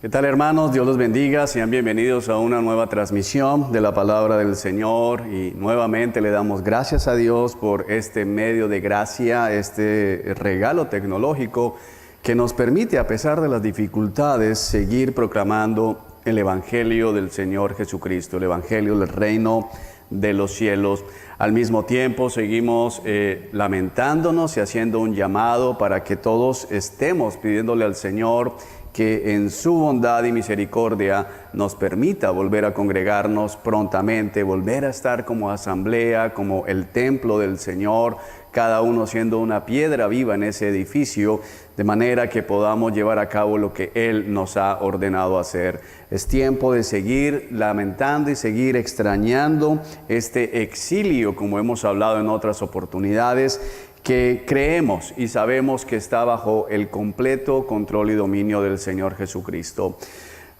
¿Qué tal, hermanos? Dios los bendiga. Sean bienvenidos a una nueva transmisión de la palabra del Señor. Y nuevamente le damos gracias a Dios por este medio de gracia, este regalo tecnológico que nos permite, a pesar de las dificultades, seguir proclamando el Evangelio del Señor Jesucristo, el Evangelio del reino de los cielos. Al mismo tiempo seguimos lamentándonos y haciendo un llamado para que todos estemos pidiéndole al Señor que en su bondad y misericordia nos permita volver a congregarnos prontamente, volver a estar como asamblea, como el templo del Señor, cada uno siendo una piedra viva en ese edificio, de manera que podamos llevar a cabo lo que Él nos ha ordenado hacer. Es tiempo de seguir lamentando y seguir extrañando este exilio, como hemos hablado en otras oportunidades, que creemos y sabemos que está bajo el completo control y dominio del Señor Jesucristo.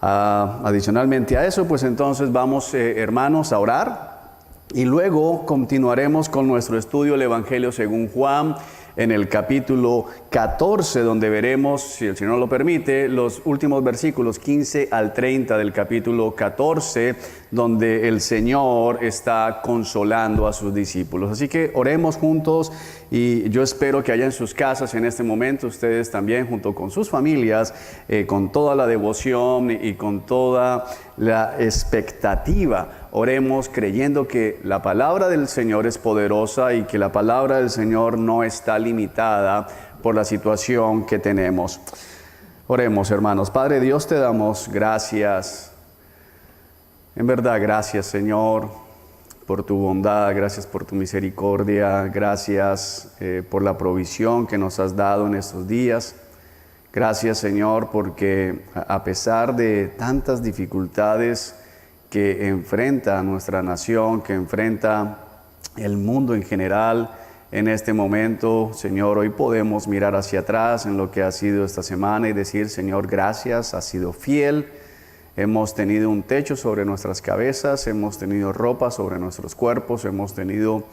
Adicionalmente a eso, pues entonces vamos, hermanos, a orar y luego continuaremos con nuestro estudio del Evangelio según Juan en el capítulo 14, donde veremos, si el Señor lo permite, los últimos versículos 15 al 30 del capítulo 14, donde el Señor está consolando a sus discípulos. Así que oremos juntos y yo espero que allá en sus casas en este momento, ustedes también junto con sus familias, con toda la devoción y con toda la expectativa, oremos creyendo que la palabra del Señor es poderosa y que la palabra del Señor no está limitada por la situación que tenemos. Oremos, hermanos. Padre Dios, te damos gracias. En verdad, gracias, Señor, por tu bondad, gracias por tu misericordia, gracias por la provisión que nos has dado en estos días. Gracias, Señor, porque a pesar de tantas dificultades que enfrenta nuestra nación, que enfrenta el mundo en general, en este momento, Señor, hoy podemos mirar hacia atrás en lo que ha sido esta semana y decir, Señor, gracias, has sido fiel. Hemos tenido un techo sobre nuestras cabezas, hemos tenido ropa sobre nuestros cuerpos, hemos tenido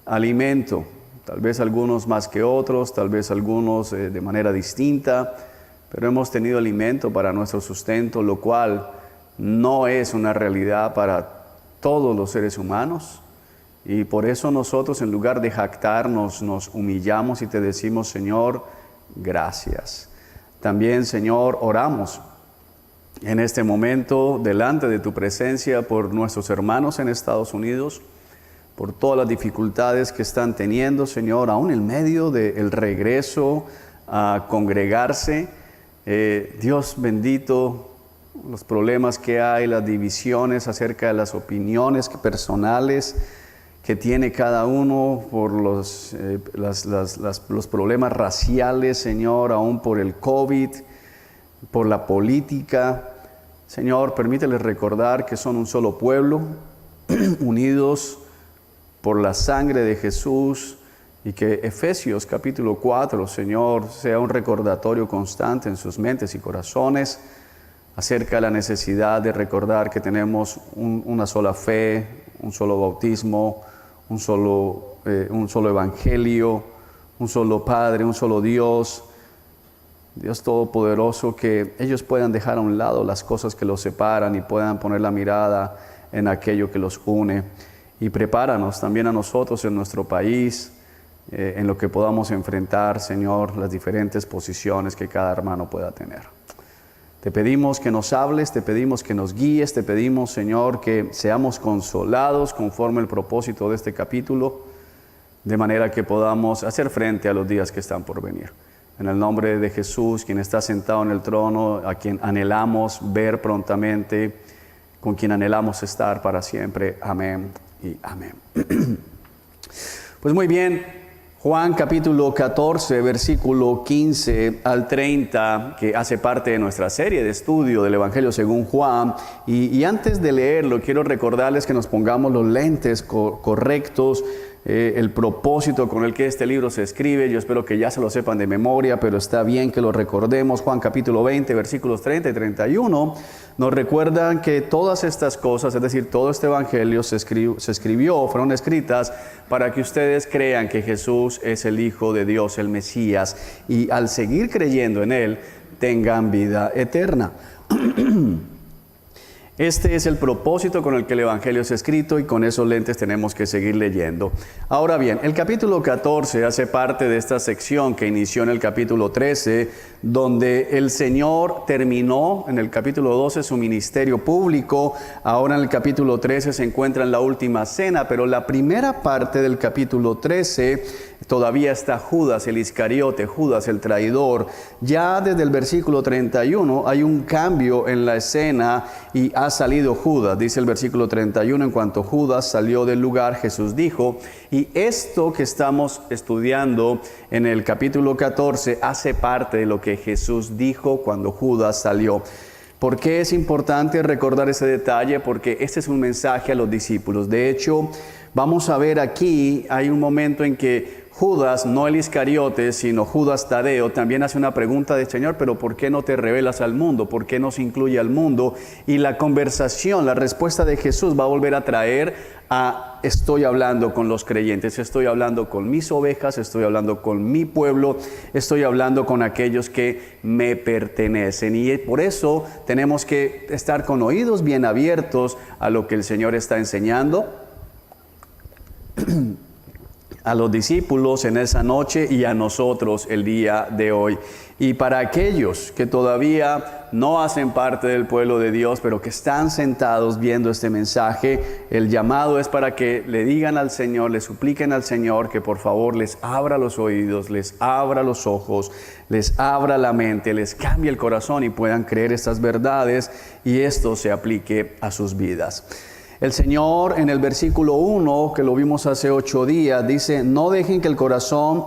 alimento, tal vez algunos más que otros, tal vez algunos de manera distinta, pero hemos tenido alimento para nuestro sustento, lo cual no es una realidad para todos los seres humanos. Y por eso nosotros, en lugar de jactarnos, nos humillamos y te decimos, Señor, gracias. También, Señor, oramos en este momento delante de tu presencia por nuestros hermanos en Estados Unidos, por todas las dificultades que están teniendo, Señor, aún en medio del regreso a congregarse. Dios bendito, los problemas que hay, las divisiones acerca de las opiniones personales que tiene cada uno por los problemas raciales, Señor, aún por el COVID, por la política. Señor, permíteles recordar que son un solo pueblo, unidos por la sangre de Jesús, y que Efesios capítulo 4, Señor, sea un recordatorio constante en sus mentes y corazones acerca de la necesidad de recordar que tenemos una sola fe, un solo bautismo, un solo evangelio, un solo Padre, un solo Dios, Dios Todopoderoso, que ellos puedan dejar a un lado las cosas que los separan y puedan poner la mirada en aquello que los une. Y prepáranos también a nosotros en nuestro país, en lo que podamos enfrentar, Señor, las diferentes posiciones que cada hermano pueda tener. Te pedimos que nos hables, te pedimos que nos guíes, te pedimos, Señor, que seamos consolados conforme el propósito de este capítulo, de manera que podamos hacer frente a los días que están por venir. En el nombre de Jesús, quien está sentado en el trono, a quien anhelamos ver prontamente, con quien anhelamos estar para siempre. Amén y amén. Pues muy bien. Juan capítulo 14, versículo 15 al 30, que hace parte de nuestra serie de estudio del Evangelio según Juan. Y antes de leerlo, quiero recordarles que nos pongamos los lentes correctos, el propósito con el que este libro se escribe. Yo espero que ya se lo sepan de memoria, pero está bien que lo recordemos. Juan capítulo 20, versículos 30 y 31, nos recuerdan que todas estas cosas, es decir, todo este Evangelio se escribió, fueron escritas para que ustedes crean que Jesús es el Hijo de Dios, el Mesías, y al seguir creyendo en Él, tengan vida eterna. Este es el propósito con el que el Evangelio es escrito y con esos lentes tenemos que seguir leyendo. Ahora bien, el capítulo 14 hace parte de esta sección que inició en el capítulo 13, donde el Señor terminó en el capítulo 12 su ministerio público. Ahora en el capítulo 13 se encuentra en la última cena, pero la primera parte del capítulo 13 todavía está Judas el Iscariote, Judas el traidor. Ya desde el versículo 31 hay un cambio en la escena y ha salido Judas. Dice el versículo 31, en cuanto Judas salió del lugar, Jesús dijo, y esto que estamos estudiando en el capítulo 14 hace parte de lo que Jesús dijo cuando Judas salió. ¿Por qué es importante recordar ese detalle? Porque este es un mensaje a los discípulos. De hecho, vamos a ver aquí, hay un momento en que Judas, no el Iscariote, sino Judas Tadeo, también hace una pregunta de Señor, pero ¿por qué no te revelas al mundo? ¿Por qué no se incluye al mundo? Y la conversación, la respuesta de Jesús va a volver a traer a estoy hablando con los creyentes, estoy hablando con mis ovejas, estoy hablando con mi pueblo, estoy hablando con aquellos que me pertenecen. Y por eso tenemos que estar con oídos bien abiertos a lo que el Señor está enseñando a los discípulos en esa noche y a nosotros el día de hoy. Y para aquellos que todavía no hacen parte del pueblo de Dios, pero que están sentados viendo este mensaje, el llamado es para que le digan al Señor, le supliquen al Señor que por favor les abra los oídos, les abra los ojos, les abra la mente, les cambie el corazón y puedan creer estas verdades y esto se aplique a sus vidas. El Señor en el versículo 1, que lo vimos hace 8 días, dice, no dejen que el corazón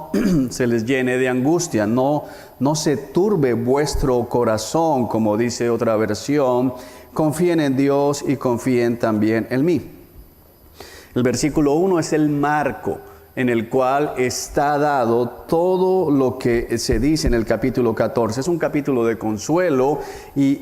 se les llene de angustia, no se turbe vuestro corazón, como dice otra versión, confíen en Dios y confíen también en mí. El versículo 1 es el marco en el cual está dado todo lo que se dice en el capítulo 14. Es un capítulo de consuelo y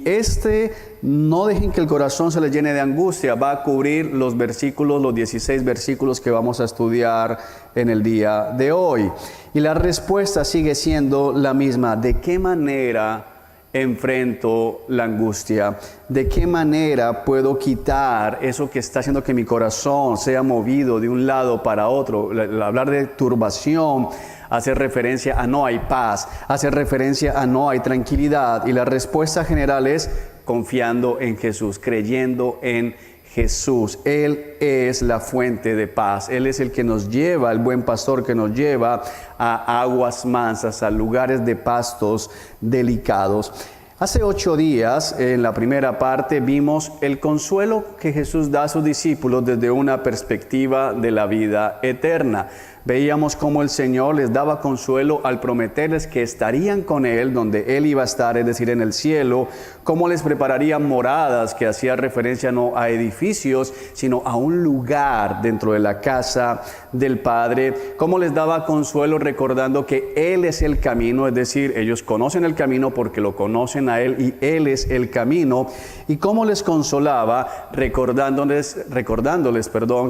no dejen que el corazón se les llene de angustia. Va a cubrir los 16 versículos que vamos a estudiar en el día de hoy. Y la respuesta sigue siendo la misma. ¿De qué manera enfrento la angustia? ¿De qué manera puedo quitar eso que está haciendo que mi corazón sea movido de un lado para otro? Hablar de turbación hace referencia a no hay paz, hace referencia a no hay tranquilidad. Y la respuesta general es confiando en Jesús, creyendo en Jesús. Él es la fuente de paz. Él es el que nos lleva, el buen pastor que nos lleva a aguas mansas, a lugares de pastos delicados. Hace 8 días, en la primera parte, vimos el consuelo que Jesús da a sus discípulos desde una perspectiva de la vida eterna. Veíamos cómo el Señor les daba consuelo al prometerles que estarían con Él, donde Él iba a estar, es decir, en el cielo, cómo les prepararía moradas, que hacía referencia no a edificios, sino a un lugar dentro de la casa del Padre, cómo les daba consuelo recordando que Él es el camino, es decir, ellos conocen el camino porque lo conocen a Él y Él es el camino, y cómo les consolaba recordándoles,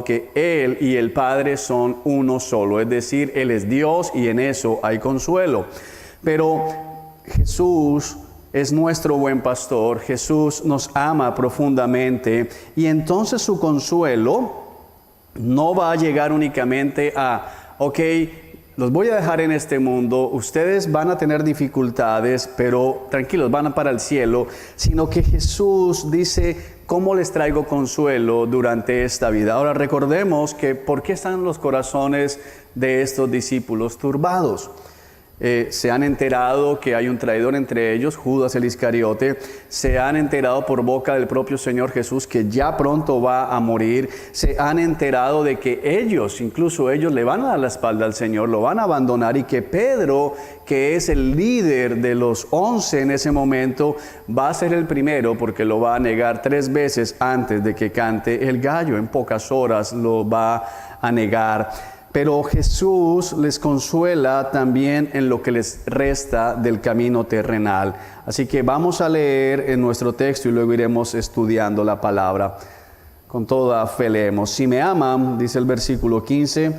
que Él y el Padre son uno solo. Es decir, Él es Dios y en eso hay consuelo. Pero Jesús es nuestro buen pastor, Jesús nos ama profundamente y entonces su consuelo no va a llegar únicamente a, los voy a dejar en este mundo, ustedes van a tener dificultades, pero tranquilos, van para el cielo, sino que Jesús dice, ¿cómo les traigo consuelo durante esta vida? Ahora recordemos que ¿por qué están los corazones de estos discípulos turbados? Se han enterado que hay un traidor entre ellos, Judas el Iscariote. Se han enterado por boca del propio Señor Jesús que ya pronto va a morir. Se han enterado de que incluso ellos le van a dar la espalda al Señor, lo van a abandonar y que Pedro, que es el líder de los 11 en ese momento, va a ser el primero porque lo va a negar 3 veces antes de que cante el gallo. En pocas horas lo va a negar. Pero Jesús les consuela también en lo que les resta del camino terrenal. Así que vamos a leer en nuestro texto y luego iremos estudiando la palabra. Con toda fe leemos. Si me aman, dice el versículo 15,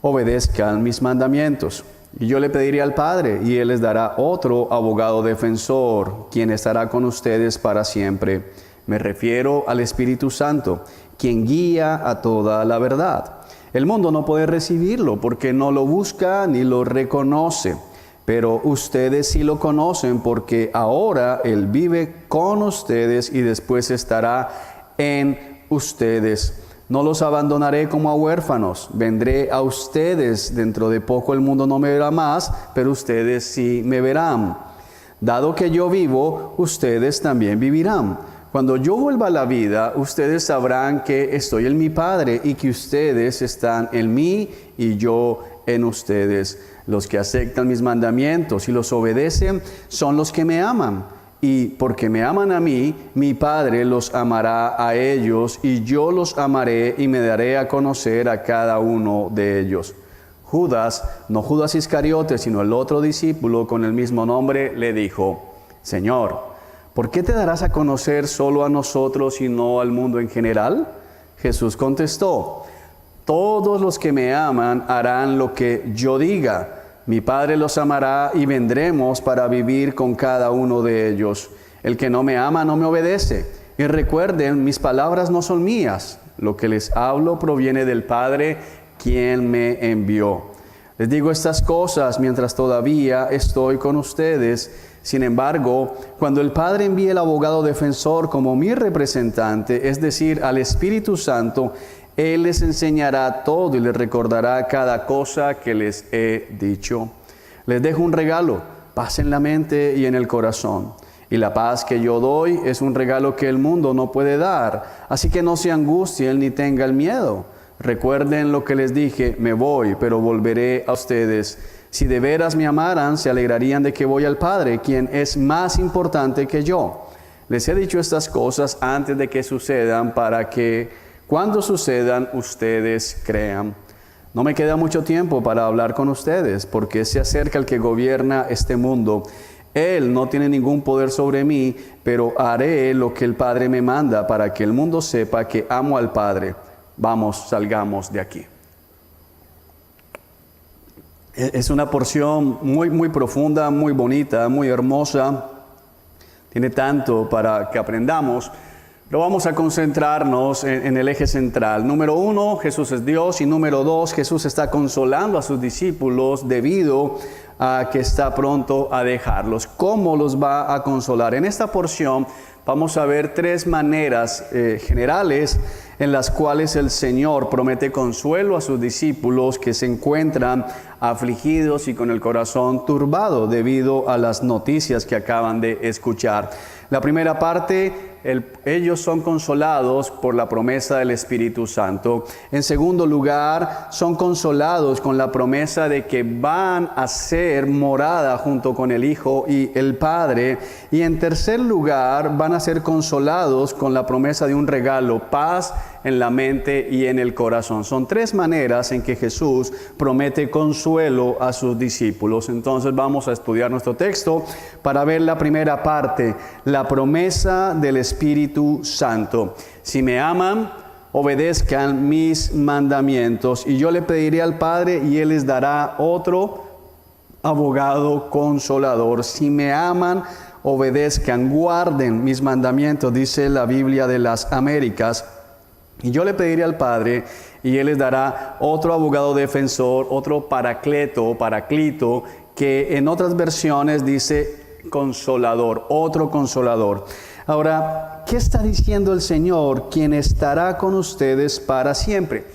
obedezcan mis mandamientos. Y yo le pediré al Padre, y Él les dará otro abogado defensor, quien estará con ustedes para siempre. Me refiero al Espíritu Santo, quien guía a toda la verdad. El mundo no puede recibirlo porque no lo busca ni lo reconoce. Pero ustedes sí lo conocen porque ahora Él vive con ustedes y después estará en ustedes. No los abandonaré como a huérfanos, vendré a ustedes. Dentro de poco el mundo no me verá más, pero ustedes sí me verán. Dado que yo vivo, ustedes también vivirán. Cuando yo vuelva a la vida, ustedes sabrán que estoy en mi Padre y que ustedes están en mí y yo en ustedes. Los que aceptan mis mandamientos y los obedecen son los que me aman. Y porque me aman a mí, mi Padre los amará a ellos y yo los amaré y me daré a conocer a cada uno de ellos. Judas, no Judas Iscariote, sino el otro discípulo con el mismo nombre, le dijo: Señor, ¿por qué te darás a conocer solo a nosotros y no al mundo en general? Jesús contestó: todos los que me aman harán lo que yo diga. Mi Padre los amará y vendremos para vivir con cada uno de ellos. El que no me ama no me obedece. Y recuerden, mis palabras no son mías. Lo que les hablo proviene del Padre, quien me envió. Les digo estas cosas mientras todavía estoy con ustedes. Sin embargo, cuando el Padre envíe el abogado defensor como mi representante, es decir, al Espíritu Santo, Él les enseñará todo y les recordará cada cosa que les he dicho. Les dejo un regalo, paz en la mente y en el corazón. Y la paz que yo doy es un regalo que el mundo no puede dar. Así que no se angustien ni tengan miedo. Recuerden lo que les dije: me voy, pero volveré a ustedes. Si de veras me amaran, se alegrarían de que voy al Padre, quien es más importante que yo. Les he dicho estas cosas antes de que sucedan, para que cuando sucedan, ustedes crean. No me queda mucho tiempo para hablar con ustedes, porque se acerca el que gobierna este mundo. Él no tiene ningún poder sobre mí, pero haré lo que el Padre me manda para que el mundo sepa que amo al Padre. Vamos, salgamos de aquí. Es una porción muy profunda, muy bonita, muy hermosa. Tiene tanto para que aprendamos. Pero vamos a concentrarnos en el eje central. Número 1, Jesús es Dios. Y número 2, Jesús está consolando a sus discípulos debido a que está pronto a dejarlos. ¿Cómo los va a consolar? En esta porción vamos a ver 3 maneras generales en las cuales el Señor promete consuelo a sus discípulos que se encuentran afligidos y con el corazón turbado debido a las noticias que acaban de escuchar. La primera parte, ellos son consolados por la promesa del Espíritu Santo. En segundo lugar, son consolados con la promesa de que van a ser morada junto con el Hijo y el Padre. Y en tercer lugar, van a ser consolados con la promesa de un regalo: paz en la mente y en el corazón. Son 3 maneras en que Jesús promete consuelo a sus discípulos. Entonces vamos a estudiar nuestro texto para ver la primera parte, la promesa del Espíritu Santo. Si me aman, obedezcan mis mandamientos, y yo le pediré al Padre y Él les dará otro abogado consolador. Si me aman, obedezcan, guarden mis mandamientos, dice la Biblia de las Américas. Y yo le pediré al Padre y Él les dará otro abogado defensor, otro paracleto, que en otras versiones dice consolador, otro consolador. Ahora, ¿qué está diciendo el Señor? Quien estará con ustedes para siempre.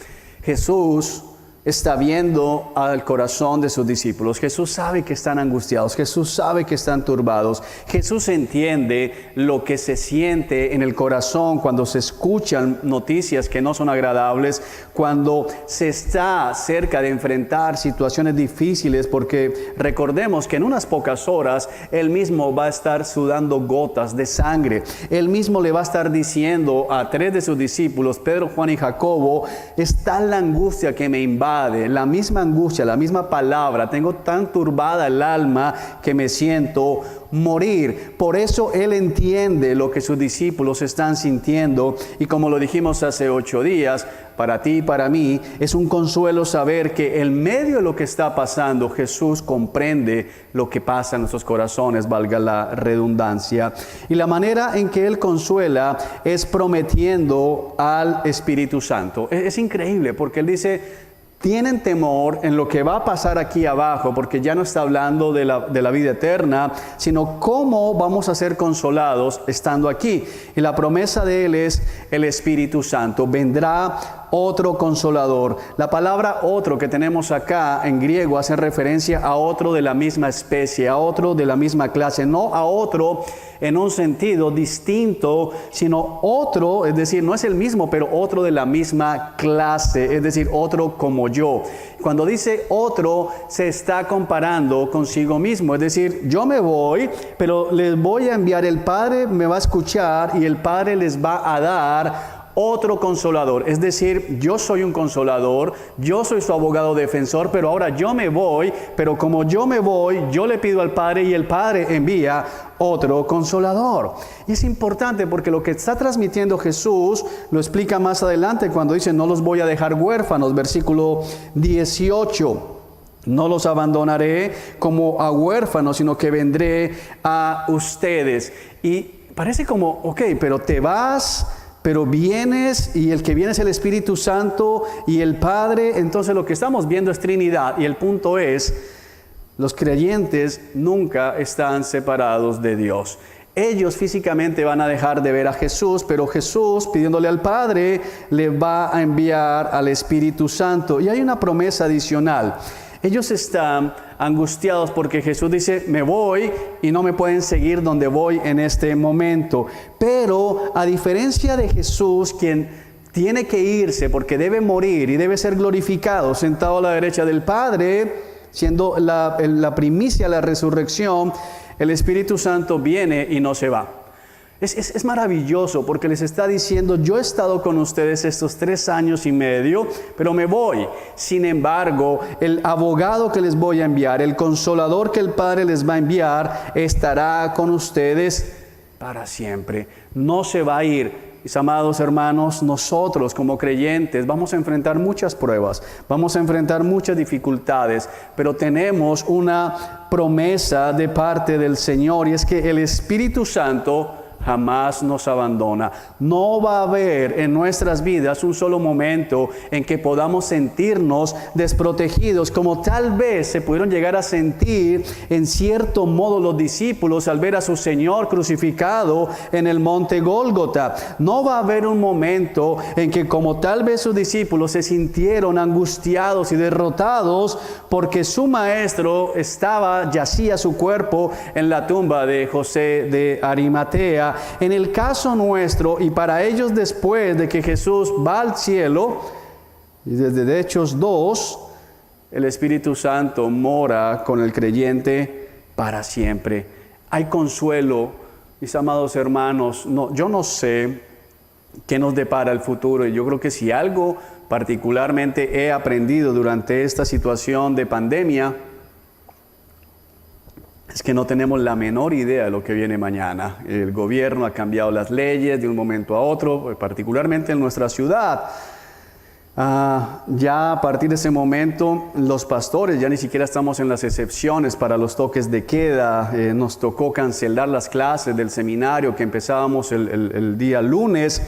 Jesús está viendo al corazón de sus discípulos. Jesús sabe que están angustiados. Jesús sabe que están turbados. Jesús entiende lo que se siente en el corazón cuando se escuchan noticias que no son agradables, cuando se está cerca de enfrentar situaciones difíciles, porque recordemos que en unas pocas horas Él mismo va a estar sudando gotas de sangre. Él mismo le va a estar diciendo a 3 de sus discípulos, Pedro, Juan y Jacobo: está la angustia que me invade. La misma angustia, la misma palabra. Tengo tan turbada el alma que me siento morir. Por eso Él entiende lo que sus discípulos están sintiendo. Y como lo dijimos hace 8 días, para ti y para mí, es un consuelo saber que en medio de lo que está pasando, Jesús comprende lo que pasa en nuestros corazones, valga la redundancia. Y la manera en que Él consuela es prometiendo al Espíritu Santo. Es increíble porque Él dice: tienen temor en lo que va a pasar aquí abajo, porque ya no está hablando de la vida eterna, sino cómo vamos a ser consolados estando aquí. Y la promesa de Él es el Espíritu Santo. Vendrá otro consolador. La palabra otro que tenemos acá en griego hace referencia a otro de la misma especie, a otro de la misma clase, no a otro en un sentido distinto, sino otro, es decir, no es el mismo, pero otro de la misma clase, es decir, otro como yo. Cuando dice otro, se está comparando consigo mismo, es decir, yo me voy, pero les voy a enviar, el Padre me va a escuchar y el Padre les va a dar otro consolador. Es decir, yo soy un consolador, yo soy su abogado defensor, pero ahora yo me voy, pero como yo me voy, yo le pido al Padre y el Padre envía otro consolador. Y es importante porque lo que está transmitiendo Jesús lo explica más adelante cuando dice: no los voy a dejar huérfanos, versículo 18. No los abandonaré como a huérfanos, sino que vendré a ustedes. Y parece como, ok, pero te vas, pero vienes, y el que viene es el Espíritu Santo y el Padre. Entonces lo que estamos viendo es Trinidad, y el punto es: los creyentes nunca están separados de Dios. Ellos físicamente van a dejar de ver a Jesús, pero Jesús, pidiéndole al Padre, le va a enviar al Espíritu Santo. Y hay una promesa adicional. Ellos están angustiados porque Jesús dice: me voy y no me pueden seguir donde voy en este momento. Pero a diferencia de Jesús, quien tiene que irse porque debe morir y debe ser glorificado, sentado a la derecha del Padre, siendo la primicia de la resurrección, el Espíritu Santo viene y no se va. Es maravilloso porque les está diciendo: yo he estado con ustedes estos 3 años y medio, pero me voy. Sin embargo, el abogado que les voy a enviar, el consolador que el Padre les va a enviar, estará con ustedes para siempre. No se va a ir. Mis amados hermanos, nosotros como creyentes vamos a enfrentar muchas pruebas, vamos a enfrentar muchas dificultades, pero tenemos una promesa de parte del Señor, y es que el Espíritu Santo jamás nos abandona. No va a haber en nuestras vidas un solo momento en que podamos sentirnos desprotegidos, como tal vez se pudieron llegar a sentir en cierto modo los discípulos al ver a su Señor crucificado en el monte Gólgota. No va a haber un momento en que, como tal vez sus discípulos, se sintieron angustiados y derrotados porque su maestro yacía su cuerpo en la tumba de José de Arimatea. En el caso nuestro, y para ellos, después de que Jesús va al cielo, y desde Hechos 2, el Espíritu Santo mora con el creyente para siempre. Hay consuelo, mis amados hermanos. Yo no sé qué nos depara el futuro, y yo creo que si algo particularmente he aprendido durante esta situación de pandemia, es que no tenemos la menor idea de lo que viene mañana. El gobierno ha cambiado las leyes de un momento a otro, particularmente en nuestra ciudad. Ya a partir de ese momento, los pastores ya ni siquiera estamos en las excepciones para los toques de queda. Nos tocó cancelar las clases del seminario que empezábamos el día lunes.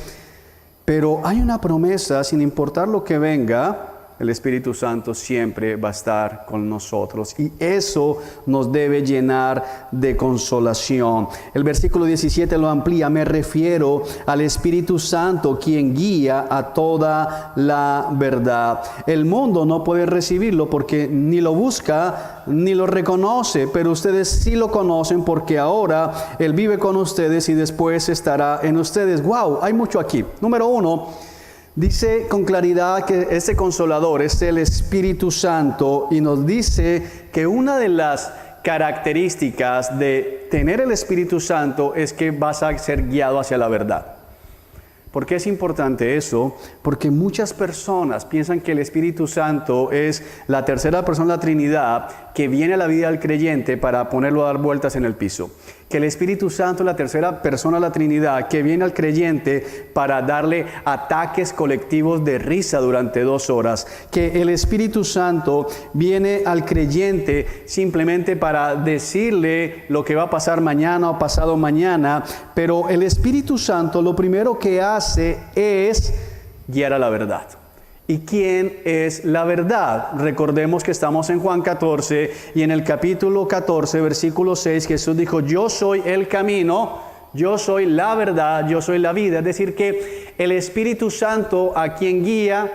Pero hay una promesa: sin importar lo que venga, el Espíritu Santo siempre va a estar con nosotros, y eso nos debe llenar de consolación. El versículo 17 lo amplía: me refiero al Espíritu Santo, quien guía a toda la verdad. El mundo no puede recibirlo porque ni lo busca ni lo reconoce, pero ustedes sí lo conocen porque ahora Él vive con ustedes y después estará en ustedes. ¡Wow! Hay mucho aquí. Número 1, dice con claridad que ese consolador es el Espíritu Santo, y nos dice que una de las características de tener el Espíritu Santo es que vas a ser guiado hacia la verdad. ¿Por qué es importante eso? Porque muchas personas piensan que el Espíritu Santo es la tercera persona de la Trinidad que viene a la vida del creyente para ponerlo a dar vueltas en el piso. Que el Espíritu Santo es la tercera persona de la Trinidad que viene al creyente para darle ataques colectivos de risa durante 2 horas. Que el Espíritu Santo viene al creyente simplemente para decirle lo que va a pasar mañana o pasado mañana. Pero el Espíritu Santo lo primero que hace es guiar a la verdad. ¿Y quién es la verdad? Recordemos que estamos en Juan 14 y en el capítulo 14, versículo 6, Jesús dijo, yo soy el camino, yo soy la verdad, yo soy la vida. Es decir, que el Espíritu Santo a quien guía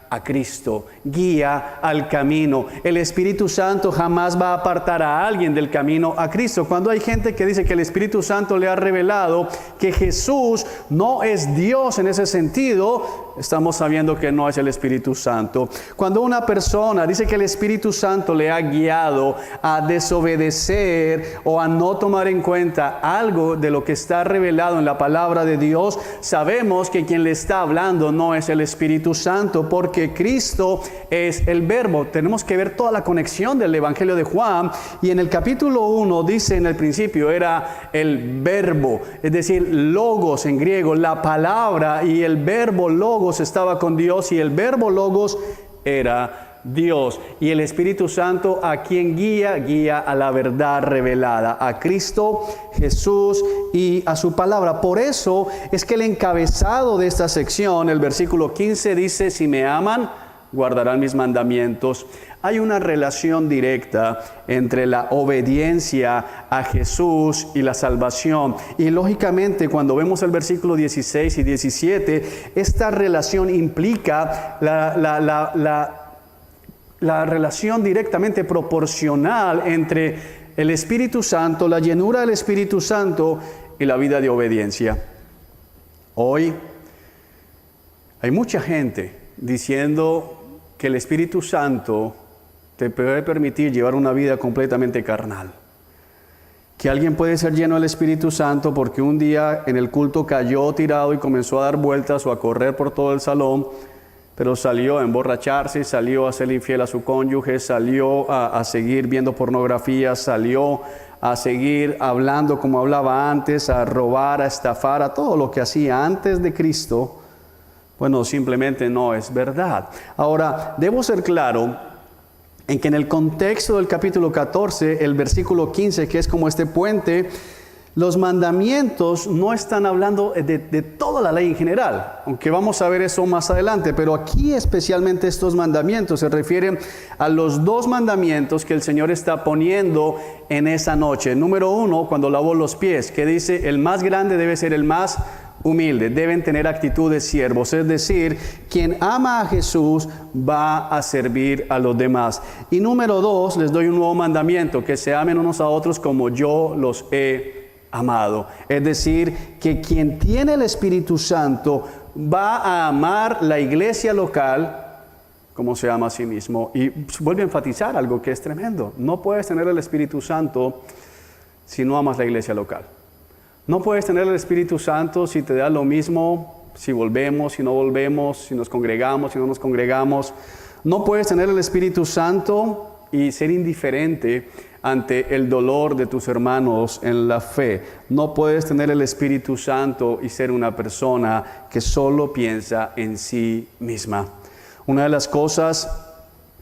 a Cristo, guía al camino. El Espíritu Santo jamás va a apartar a alguien del camino a Cristo. Cuando hay gente que dice que el Espíritu Santo le ha revelado que Jesús no es Dios en ese sentido, estamos sabiendo que no es el Espíritu Santo. Cuando una persona dice que el Espíritu Santo le ha guiado a desobedecer o a no tomar en cuenta algo de lo que está revelado en la palabra de Dios, sabemos que quien le está hablando no es el Espíritu Santo, porque Cristo es el Verbo. Tenemos que ver toda la conexión del Evangelio de Juan, y en el capítulo 1 dice, en el principio era el Verbo, es decir, logos en griego, la palabra, y el verbo logos estaba con Dios, y el verbo logos era Dios. Y el Espíritu Santo a quien guía a la verdad revelada, a Cristo Jesús y a su palabra. Por eso es que el encabezado de esta sección, el versículo 15 dice, si me aman, guardarán mis mandamientos. Hay una relación directa entre la obediencia a Jesús y la salvación. Y lógicamente, cuando vemos el versículo 16 y 17, esta relación implica la relación directamente proporcional entre el Espíritu Santo, la llenura del Espíritu Santo y la vida de obediencia. Hoy hay mucha gente diciendo que el Espíritu Santo te puede permitir llevar una vida completamente carnal. Que alguien puede ser lleno del Espíritu Santo porque un día en el culto cayó tirado y comenzó a dar vueltas o a correr por todo el salón, pero salió a emborracharse, salió a ser infiel a su cónyuge, salió a seguir viendo pornografía, salió a seguir hablando como hablaba antes, a robar, a estafar, a todo lo que hacía antes de Cristo. Bueno, simplemente no es verdad. Ahora, debo ser claro en que en el contexto del capítulo 14, el versículo 15, que es como este puente, los mandamientos no están hablando de toda la ley en general, aunque vamos a ver eso más adelante, pero aquí especialmente estos mandamientos se refieren a los 2 mandamientos que el Señor está poniendo en esa noche. Número 1, cuando lavó los pies, que dice, el más grande debe ser el más humilde, deben tener actitud de siervos, es decir, quien ama a Jesús va a servir a los demás. Y número 2, les doy un nuevo mandamiento, que se amen unos a otros como yo los he amado. Es decir, que quien tiene el Espíritu Santo va a amar la iglesia local como se ama a sí mismo. Y vuelve a enfatizar algo que es tremendo. No puedes tener el Espíritu Santo si no amas la iglesia local. No puedes tener el Espíritu Santo si te da lo mismo, si volvemos, si no volvemos, si nos congregamos, si no nos congregamos. No puedes tener el Espíritu Santo y ser indiferente ante el dolor de tus hermanos en la fe. No puedes tener el Espíritu Santo y ser una persona que solo piensa en sí misma. Una de las cosas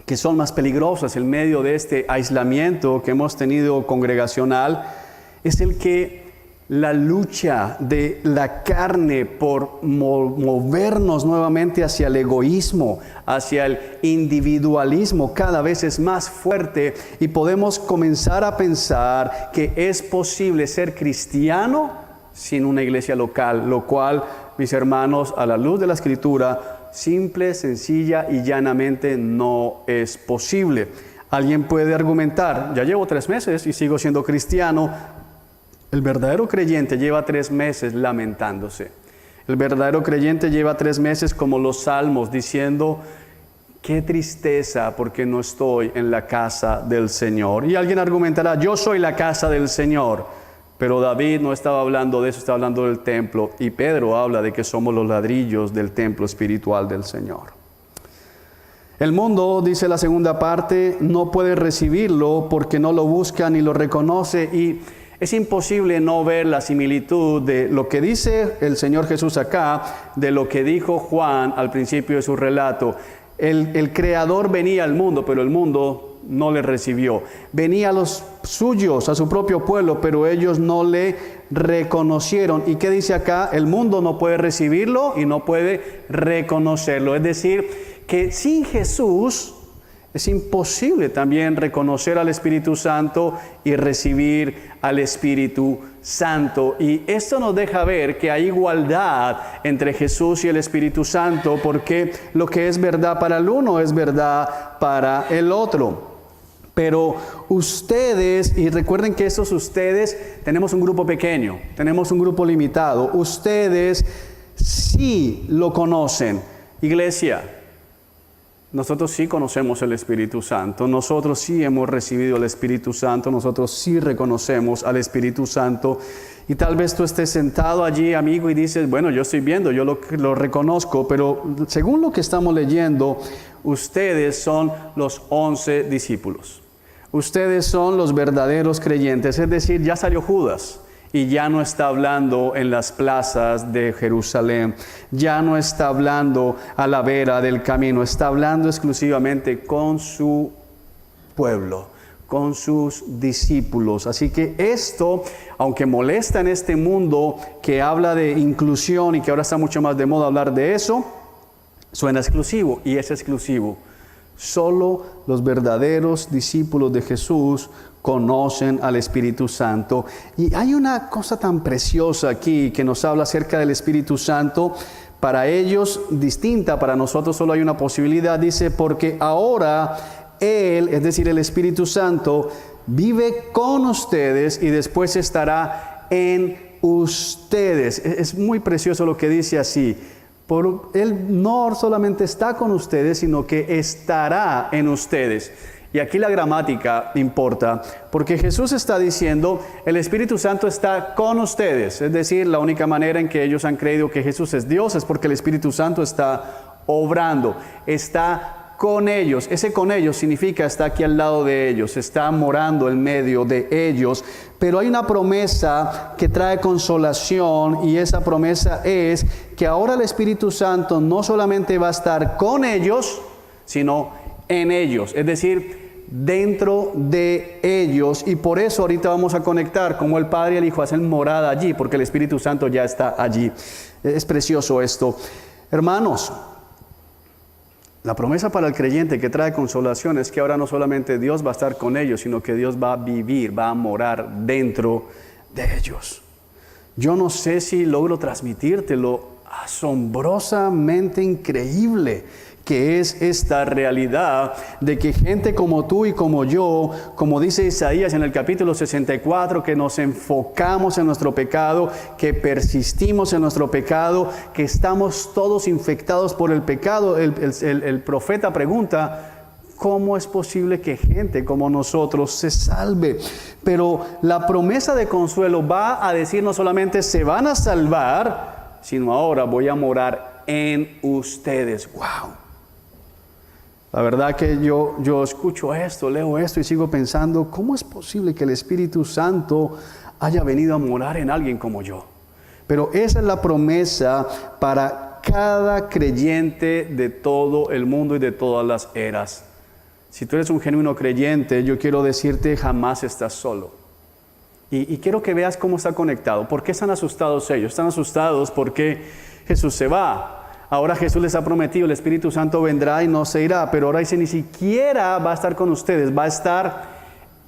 que son más peligrosas en medio de este aislamiento que hemos tenido congregacional es el que la lucha de la carne por movernos nuevamente hacia el egoísmo, hacia el individualismo, cada vez es más fuerte, y podemos comenzar a pensar que es posible ser cristiano sin una iglesia local, lo cual, mis hermanos, a la luz de la Escritura, simple, sencilla y llanamente no es posible. Alguien puede argumentar, ya llevo 3 meses y sigo siendo cristiano. El verdadero creyente lleva 3 meses lamentándose. El verdadero creyente lleva 3 meses como los salmos diciendo, qué tristeza porque no estoy en la casa del Señor. Y alguien argumentará, yo soy la casa del Señor. Pero David no estaba hablando de eso, estaba hablando del templo. Y Pedro habla de que somos los ladrillos del templo espiritual del Señor. El mundo, dice la segunda parte, no puede recibirlo porque no lo busca ni lo reconoce, y es imposible no ver la similitud de lo que dice el Señor Jesús acá, de lo que dijo Juan al principio de su relato. El Creador venía al mundo, pero el mundo no le recibió. Venía a los suyos, a su propio pueblo, pero ellos no le reconocieron. ¿Y qué dice acá? El mundo no puede recibirlo y no puede reconocerlo. Es decir, que sin Jesús es imposible también reconocer al Espíritu Santo y recibir al Espíritu Santo. Y esto nos deja ver que hay igualdad entre Jesús y el Espíritu Santo, porque lo que es verdad para el uno es verdad para el otro. Pero ustedes, y recuerden que estos ustedes, tenemos un grupo pequeño, tenemos un grupo limitado. Ustedes sí lo conocen. Iglesia, nosotros sí conocemos el Espíritu Santo, nosotros sí hemos recibido el Espíritu Santo, nosotros sí reconocemos al Espíritu Santo. Y tal vez tú estés sentado allí, amigo, y dices, bueno, yo estoy viendo, yo lo reconozco, pero según lo que estamos leyendo, ustedes son los 11 discípulos. Ustedes son los verdaderos creyentes, es decir, ya salió Judas. Y ya no está hablando en las plazas de Jerusalén, ya no está hablando a la vera del camino, está hablando exclusivamente con su pueblo, con sus discípulos. Así que esto, aunque molesta en este mundo que habla de inclusión y que ahora está mucho más de moda hablar de eso, suena exclusivo, y es exclusivo. Solo los verdaderos discípulos de Jesús conocen al Espíritu Santo. Y hay una cosa tan preciosa aquí que nos habla acerca del Espíritu Santo. Para ellos distinta, para nosotros solo hay una posibilidad. Dice, porque ahora Él, es decir, el Espíritu Santo, vive con ustedes y después estará en ustedes. Es muy precioso lo que dice así. Él no solamente está con ustedes, sino que estará en ustedes. Y aquí la gramática importa, porque Jesús está diciendo, el Espíritu Santo está con ustedes. Es decir, la única manera en que ellos han creído que Jesús es Dios es porque el Espíritu Santo está obrando, está con ellos. Ese con ellos significa está aquí al lado de ellos, está morando en medio de ellos. Pero hay una promesa que trae consolación, y esa promesa es que ahora el Espíritu Santo no solamente va a estar con ellos, sino en ellos, es decir, dentro de ellos. Y por eso ahorita vamos a conectar cómo el Padre y el Hijo hacen morada allí, porque el Espíritu Santo ya está allí. Es precioso esto. Hermanos, la promesa para el creyente que trae consolación es que ahora no solamente Dios va a estar con ellos, sino que Dios va a vivir, va a morar dentro de ellos. Yo no sé si logro transmitirte lo asombrosamente increíble que es esta realidad de que gente como tú y como yo, como dice Isaías en el capítulo 64, que nos enfocamos en nuestro pecado, que persistimos en nuestro pecado, que estamos todos infectados por el pecado. El profeta pregunta, ¿cómo es posible que gente como nosotros se salve? Pero la promesa de consuelo va a decir no solamente se van a salvar, sino ahora voy a morar en ustedes. ¡Wow! La verdad que yo escucho esto, leo esto y sigo pensando, ¿cómo es posible que el Espíritu Santo haya venido a morar en alguien como yo? Pero esa es la promesa para cada creyente de todo el mundo y de todas las eras. Si tú eres un genuino creyente, yo quiero decirte, jamás estás solo. Y quiero que veas cómo está conectado. ¿Por qué están asustados ellos? Están asustados porque Jesús se va. Ahora Jesús les ha prometido, el Espíritu Santo vendrá y no se irá, pero ahora dice, ni siquiera va a estar con ustedes, va a estar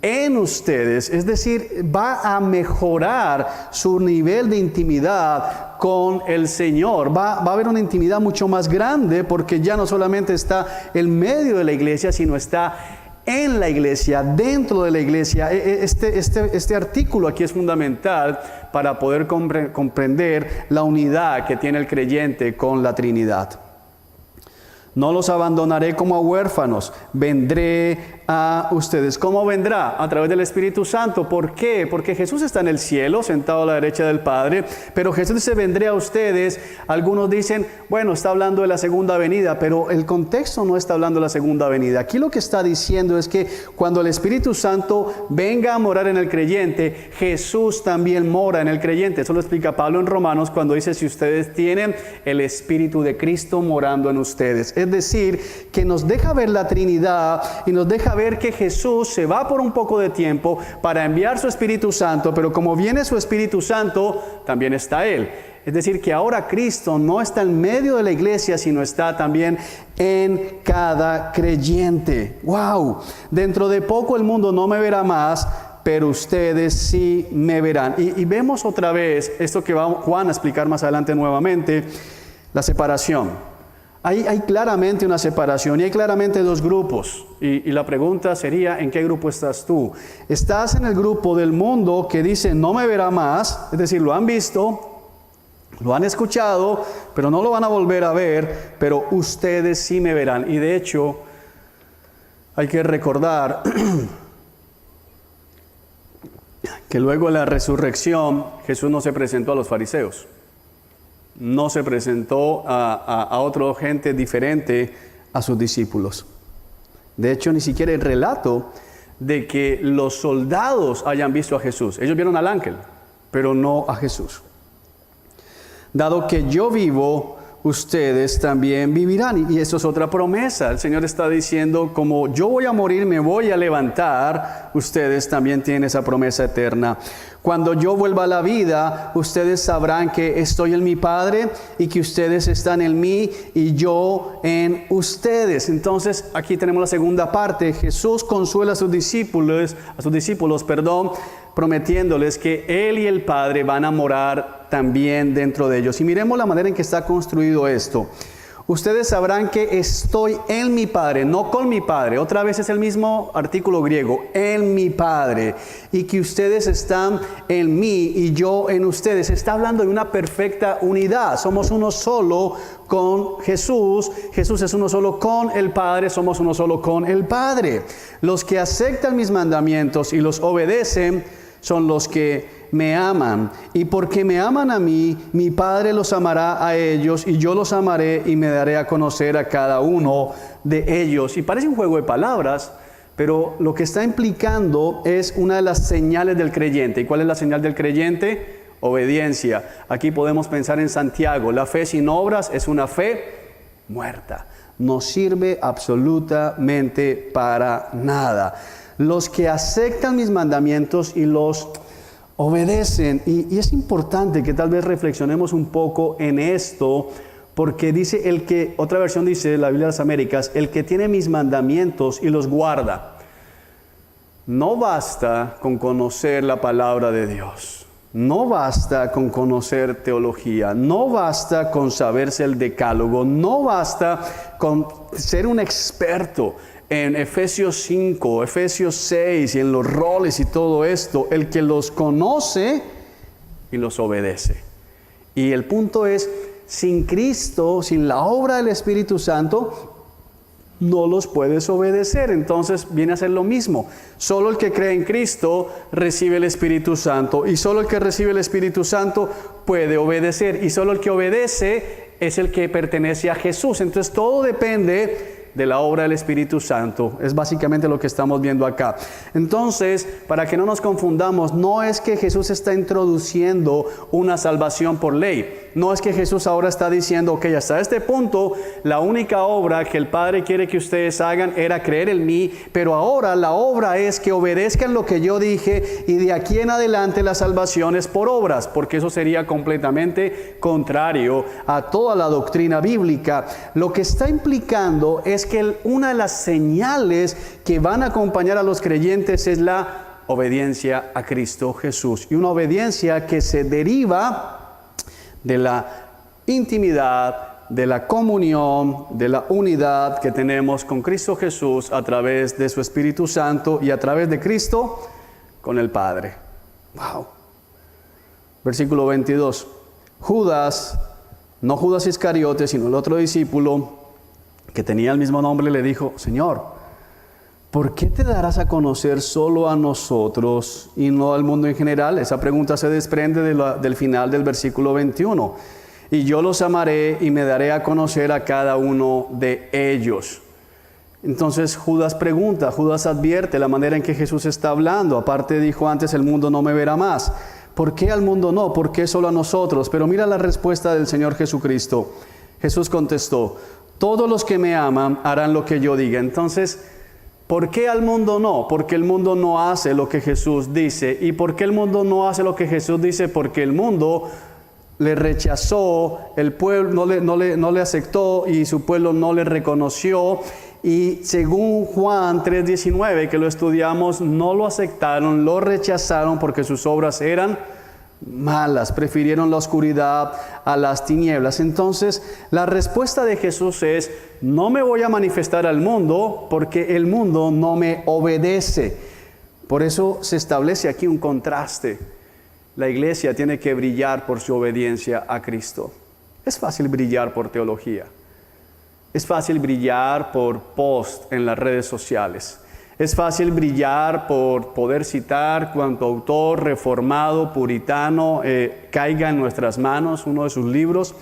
en ustedes, es decir, va a mejorar su nivel de intimidad con el Señor, va a haber una intimidad mucho más grande, porque ya no solamente está en medio de la iglesia, sino está en la iglesia, dentro de la iglesia. Este artículo aquí es fundamental para poder comprender la unidad que tiene el creyente con la Trinidad. No los abandonaré como a huérfanos, vendré a ustedes. ¿Cómo vendrá? A través del Espíritu Santo. ¿Por qué? Porque Jesús está en el cielo, sentado a la derecha del Padre, pero Jesús dice, vendré a ustedes. Algunos dicen, bueno, está hablando de la segunda venida, pero el contexto no está hablando de la segunda venida. Aquí lo que está diciendo es que cuando el Espíritu Santo venga a morar en el creyente, Jesús también mora en el creyente. Eso lo explica Pablo en Romanos cuando dice, si ustedes tienen el Espíritu de Cristo morando en ustedes. Es decir, que nos deja ver la Trinidad y nos deja ver que Jesús se va por un poco de tiempo para enviar su Espíritu Santo, pero como viene su Espíritu Santo, también está Él. Es decir, que ahora Cristo no está en medio de la iglesia, sino está también en cada creyente. ¡Wow! Dentro de poco el mundo no me verá más, pero ustedes sí me verán. Y vemos otra vez esto que va Juan a explicar más adelante nuevamente, la separación. Hay claramente una separación y hay claramente dos grupos. Y la pregunta sería, ¿en qué grupo estás tú? ¿Estás en el grupo del mundo que dice no me verá más? Es decir, lo han visto, lo han escuchado, pero no lo van a volver a ver, pero ustedes sí me verán. Y de hecho, hay que recordar que luego de la resurrección, Jesús no se presentó a los fariseos. No se presentó a otra gente diferente a sus discípulos. De hecho, ni siquiera el relato de que los soldados hayan visto a Jesús. Ellos vieron al ángel, pero no a Jesús. Dado que yo vivo, ustedes también vivirán. Y eso es otra promesa. El Señor está diciendo, como yo voy a morir, me voy a levantar, ustedes también tienen esa promesa eterna. Cuando yo vuelva a la vida, ustedes sabrán que estoy en mi Padre y que ustedes están en mí y yo en ustedes. Entonces, aquí tenemos la segunda parte. Jesús consuela a sus discípulos, prometiéndoles que Él y el Padre van a morar también dentro de ellos. Y miremos la manera en que está construido esto. Ustedes sabrán que estoy en mi Padre, no con mi Padre. Otra vez es el mismo artículo griego, en mi Padre. Y que ustedes están en mí y yo en ustedes. Está hablando de una perfecta unidad. Somos uno solo con Jesús. Jesús es uno solo con el Padre. Somos uno solo con el Padre. Los que aceptan mis mandamientos y los obedecen son los que me aman, y porque me aman a mí, mi Padre los amará a ellos, y yo los amaré y me daré a conocer a cada uno de ellos. Y parece un juego de palabras, pero lo que está implicando es una de las señales del creyente. ¿Y cuál es la señal del creyente? Obediencia. Aquí podemos pensar en Santiago. La fe sin obras es una fe muerta. No sirve absolutamente para nada. Los que aceptan mis mandamientos y los obedecen, y es importante que tal vez reflexionemos un poco en esto, porque dice otra versión dice, la Biblia de las Américas, el que tiene mis mandamientos y los guarda. No basta con conocer la palabra de Dios, no basta con conocer teología, no basta con saberse el decálogo, no basta con ser un experto en Efesios 5, Efesios 6 y en los roles y todo esto. El que los conoce y los obedece. Y el punto es, sin Cristo, sin la obra del Espíritu Santo, no los puedes obedecer. Entonces viene a ser lo mismo. Solo el que cree en Cristo recibe el Espíritu Santo, y solo el que recibe el Espíritu Santo puede obedecer, y solo el que obedece es el que pertenece a Jesús. Entonces todo depende de la obra del Espíritu Santo. Es básicamente lo que estamos viendo acá. Entonces, para que no nos confundamos, no es que Jesús está introduciendo una salvación por ley. No es que Jesús ahora está diciendo, ok, hasta este punto, la única obra que el Padre quiere que ustedes hagan era creer en mí, pero ahora la obra es que obedezcan lo que yo dije, y de aquí en adelante la salvación es por obras, porque eso sería completamente contrario a toda la doctrina bíblica. Lo que está implicando es que una de las señales que van a acompañar a los creyentes es la obediencia a Cristo Jesús, y una obediencia que se deriva de la intimidad, de la comunión, de la unidad que tenemos con Cristo Jesús a través de su Espíritu Santo y a través de Cristo con el Padre. Wow. Versículo 22. Judas, no Judas Iscariote, sino el otro discípulo que tenía el mismo nombre, le dijo, Señor, ¿por qué te darás a conocer solo a nosotros y no al mundo en general? Esa pregunta se desprende del final del versículo 21. Y yo los amaré y me daré a conocer a cada uno de ellos. Entonces Judas pregunta, Judas advierte la manera en que Jesús está hablando. Aparte dijo antes, el mundo no me verá más. ¿Por qué al mundo no? ¿Por qué solo a nosotros? Pero mira la respuesta del Señor Jesucristo. Jesús contestó, todos los que me aman harán lo que yo diga. Entonces, ¿por qué al mundo no? Porque el mundo no hace lo que Jesús dice. ¿Y por qué el mundo no hace lo que Jesús dice? Porque el mundo le rechazó, el pueblo no le aceptó y su pueblo no le reconoció. Y según Juan 3:19, que lo estudiamos, no lo aceptaron, lo rechazaron porque sus obras eran malas, prefirieron la oscuridad a las tinieblas. Entonces, la respuesta de Jesús es, no me voy a manifestar al mundo porque el mundo no me obedece. Por eso se establece aquí un contraste. La iglesia tiene que brillar por su obediencia a Cristo. Es fácil brillar por teología. Es fácil brillar por post en las redes sociales. Es fácil brillar por poder citar cuanto autor reformado, puritano, caiga en nuestras manos uno de sus libros.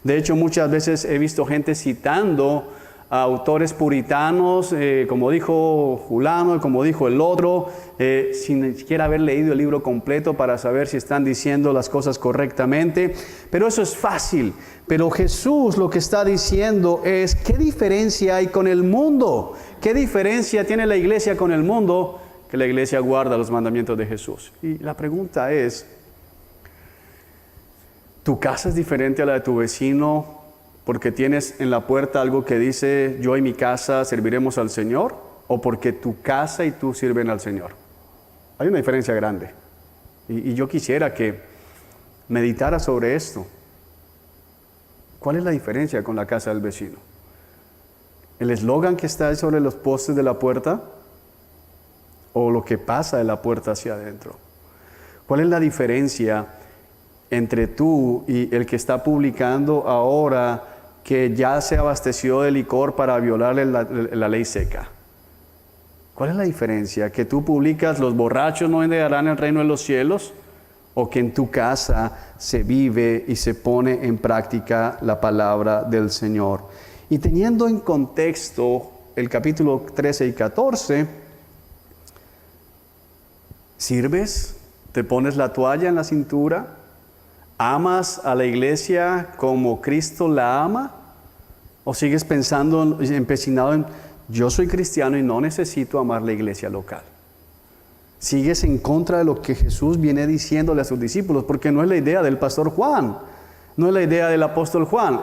De hecho, muchas veces he visto gente citando a autores puritanos, como dijo fulano, como dijo el otro, sin siquiera haber leído el libro completo para saber si están diciendo las cosas correctamente. Pero eso es fácil. Pero Jesús lo que está diciendo es, ¿qué diferencia hay con el mundo? ¿Qué diferencia tiene la iglesia con el mundo? Que la iglesia guarda los mandamientos de Jesús. Y la pregunta es, ¿tu casa es diferente a la de tu vecino porque tienes en la puerta algo que dice, yo y mi casa serviremos al Señor? ¿O porque tu casa y tú sirven al Señor? Hay una diferencia grande. Y yo quisiera que meditara sobre esto. ¿Cuál es la diferencia con la casa del vecino? ¿El eslogan que está sobre los postes de la puerta? ¿O lo que pasa de la puerta hacia adentro? ¿Cuál es la diferencia entre tú y el que está publicando ahora que ya se abasteció de licor para violarle la ley seca? ¿Cuál es la diferencia? ¿Que tú publicas los borrachos no heredarán el reino de los cielos? ¿O que en tu casa se vive y se pone en práctica la palabra del Señor? Y teniendo en contexto el capítulo 13 y 14, ¿sirves? ¿Te pones la toalla en la cintura? ¿Amas a la iglesia como Cristo la ama? ¿O sigues pensando, empecinado en, yo soy cristiano y no necesito amar la iglesia local? Sigues en contra de lo que Jesús viene diciéndole a sus discípulos, porque no es la idea del pastor Juan, no es la idea del apóstol Juan,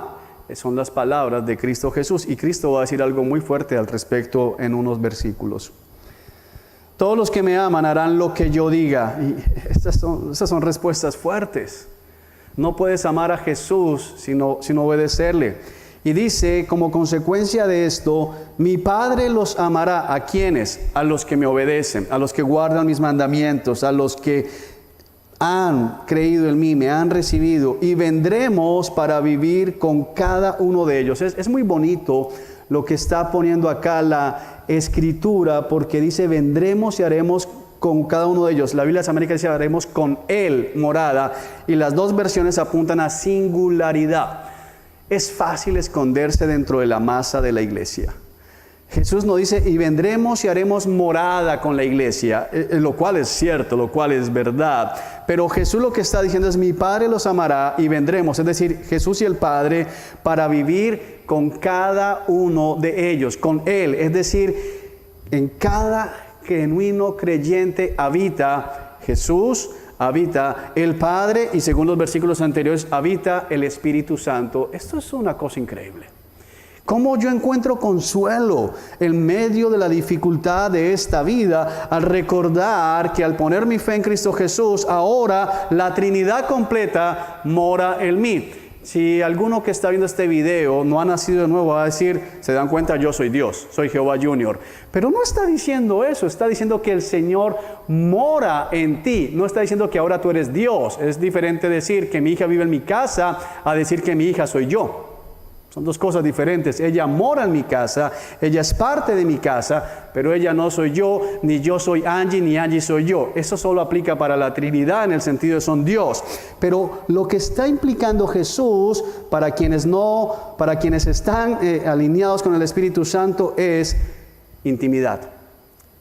son las palabras de Cristo Jesús. Y Cristo va a decir algo muy fuerte al respecto en unos versículos. Todos los que me aman harán lo que yo diga. Y esas son respuestas fuertes. No puedes amar a Jesús sino obedecerle. Y dice, como consecuencia de esto, mi Padre los amará. ¿A quiénes? A los que me obedecen, a los que guardan mis mandamientos, a los que han creído en mí, me han recibido, y vendremos para vivir con cada uno de ellos. Es muy bonito lo que está poniendo acá la Escritura, porque dice, vendremos y haremos con cada uno de ellos. La Biblia de las Américas dice, haremos con él morada, y las dos versiones apuntan a singularidad. Es fácil esconderse dentro de la masa de la iglesia. Jesús nos dice, y vendremos y haremos morada con la iglesia, lo cual es cierto, lo cual es verdad. Pero Jesús lo que está diciendo es, mi Padre los amará y vendremos. Es decir, Jesús y el Padre para vivir con cada uno de ellos, con Él. Es decir, en cada genuino creyente habita Jesús, habita el Padre y según los versículos anteriores, habita el Espíritu Santo. Esto es una cosa increíble. ¿Cómo yo encuentro consuelo en medio de la dificultad de esta vida al recordar que al poner mi fe en Cristo Jesús, ahora la Trinidad completa mora en mí? Si alguno que está viendo este video no ha nacido de nuevo, va a decir, se dan cuenta, yo soy Dios, soy Jehová Junior. Pero no está diciendo eso, está diciendo que el Señor mora en ti. No está diciendo que ahora tú eres Dios. Es diferente decir que mi hija vive en mi casa a decir que mi hija soy yo. Son dos cosas diferentes. Ella mora en mi casa, ella es parte de mi casa, pero ella no soy yo, ni yo soy Angie, ni Angie soy yo. Eso solo aplica para la Trinidad en el sentido de son Dios. Pero lo que está implicando Jesús para quienes están alineados con el Espíritu Santo es intimidad,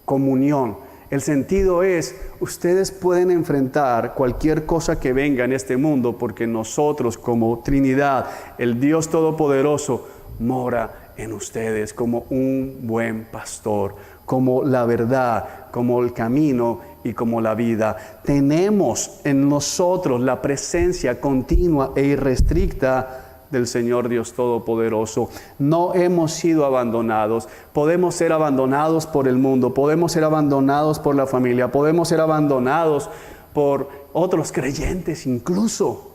comunión. El sentido es, ustedes pueden enfrentar cualquier cosa que venga en este mundo porque nosotros como Trinidad, el Dios Todopoderoso, mora en ustedes como un buen pastor, como la verdad, como el camino y como la vida. Tenemos en nosotros la presencia continua e irrestricta del Señor Dios Todopoderoso. No hemos sido abandonados. Podemos ser abandonados por el mundo, podemos ser abandonados por la familia, podemos ser abandonados por otros creyentes incluso,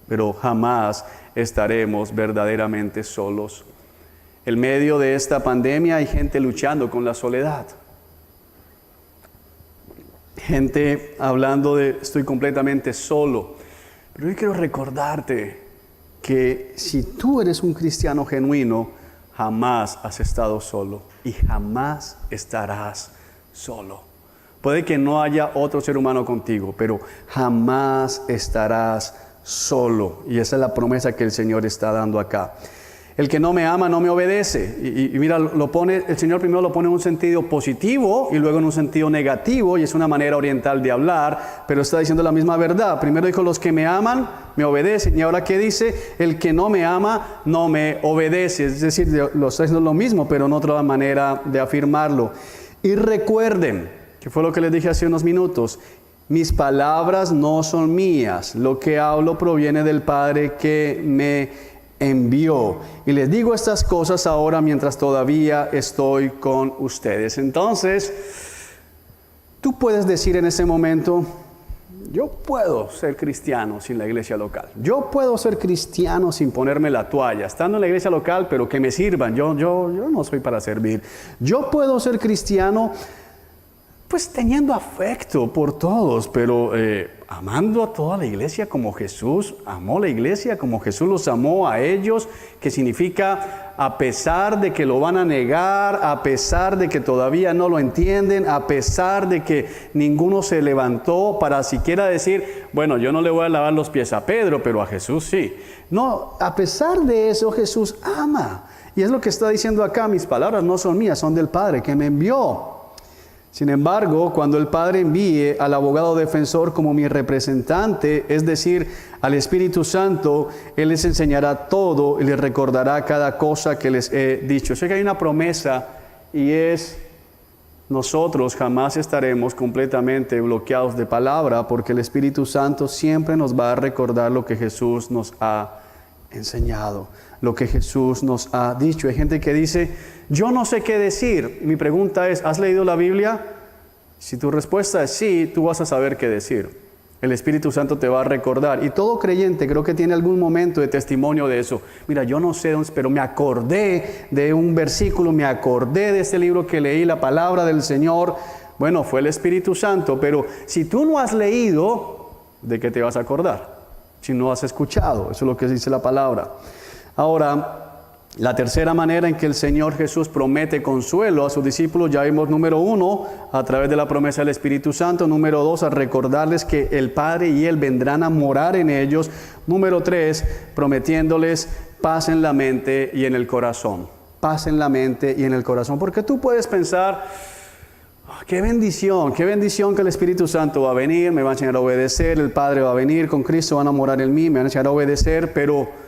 pero jamás estaremos verdaderamente solos. En medio de esta pandemia hay gente luchando con la soledad. Gente hablando de estoy completamente solo. Pero yo quiero recordarte que si tú eres un cristiano genuino, jamás has estado solo y jamás estarás solo. Puede que no haya otro ser humano contigo, pero jamás estarás solo. Y esa es la promesa que el Señor está dando acá. El que no me ama no me obedece. Y mira, el Señor primero lo pone en un sentido positivo y luego en un sentido negativo, y es una manera oriental de hablar, pero está diciendo la misma verdad. Primero dijo, los que me aman me obedecen, y ahora ¿qué dice? El que no me ama no me obedece. Es decir, lo está diciendo lo mismo, pero en otra manera de afirmarlo. Y recuerden, que fue lo que les dije hace unos minutos, mis palabras no son mías, lo que hablo proviene del Padre que me envió. Y les digo estas cosas ahora mientras todavía estoy con ustedes. Entonces, tú puedes decir en ese momento, yo puedo ser cristiano sin la iglesia local. Yo puedo ser cristiano sin ponerme la toalla, estando en la iglesia local, pero que me sirvan. Yo no soy para servir. Yo puedo ser cristiano pues teniendo afecto por todos, pero amando a toda la iglesia como Jesús amó la iglesia, como Jesús los amó a ellos, que significa a pesar de que lo van a negar, a pesar de que todavía no lo entienden, a pesar de que ninguno se levantó para siquiera decir, bueno, yo no le voy a lavar los pies a Pedro, pero a Jesús sí. No, a pesar de eso Jesús ama. Y es lo que está diciendo acá, mis palabras no son mías, son del Padre que me envió. Sin embargo, cuando el Padre envíe al abogado defensor como mi representante, es decir, al Espíritu Santo, Él les enseñará todo y les recordará cada cosa que les he dicho. Sé que hay una promesa y es, nosotros jamás estaremos completamente bloqueados de palabra porque el Espíritu Santo siempre nos va a recordar lo que Jesús nos ha enseñado, lo que Jesús nos ha dicho. Hay gente que dice, yo no sé qué decir. Mi pregunta es, ¿has leído la Biblia? Si tu respuesta es sí, tú vas a saber qué decir. El Espíritu Santo te va a recordar. Y todo creyente creo que tiene algún momento de testimonio de eso. Mira, yo no sé, pero me acordé de un versículo, me acordé de este libro que leí, la palabra del Señor. Bueno, fue el Espíritu Santo, pero si tú no has leído, ¿de qué te vas a acordar? Si no has escuchado, eso es lo que dice la palabra. Ahora, la tercera manera en que el Señor Jesús promete consuelo a sus discípulos, ya vimos número 1, a través de la promesa del Espíritu Santo. Número 2, a recordarles que el Padre y Él vendrán a morar en ellos. Número 3, prometiéndoles paz en la mente y en el corazón. Paz en la mente y en el corazón. Porque tú puedes pensar, qué bendición que el Espíritu Santo va a venir, me va a enseñar a obedecer, el Padre va a venir, con Cristo van a morar en mí, me van a enseñar a obedecer, pero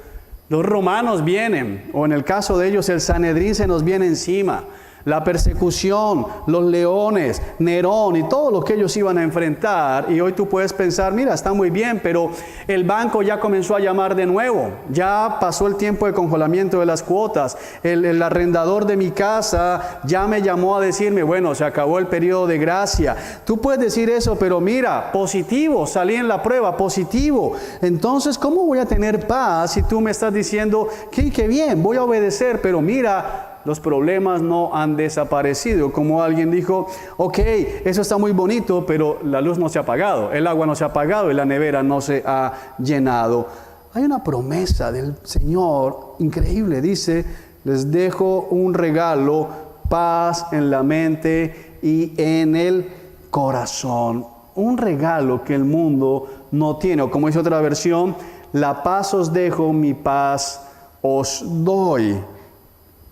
los romanos vienen, o en el caso de ellos el Sanedrín se nos viene encima. La persecución, los leones, Nerón y todo lo que ellos iban a enfrentar. Y hoy tú puedes pensar, mira, está muy bien, pero el banco ya comenzó a llamar de nuevo. Ya pasó el tiempo de congelamiento de las cuotas. El arrendador de mi casa ya me llamó a decirme, bueno, se acabó el periodo de gracia. Tú puedes decir eso, pero mira, positivo, salí en la prueba, positivo. Entonces, ¿cómo voy a tener paz si tú me estás diciendo, qué bien, voy a obedecer, pero mira, los problemas no han desaparecido? Como alguien dijo, ok, eso está muy bonito, pero la luz no se ha apagado, el agua no se ha apagado y la nevera no se ha llenado. hay una promesa del Señor increíble. Dice, les dejo un regalo, paz en la mente y en el corazón. Un regalo que el mundo no tiene. O como dice otra versión, la paz os dejo, mi paz os doy.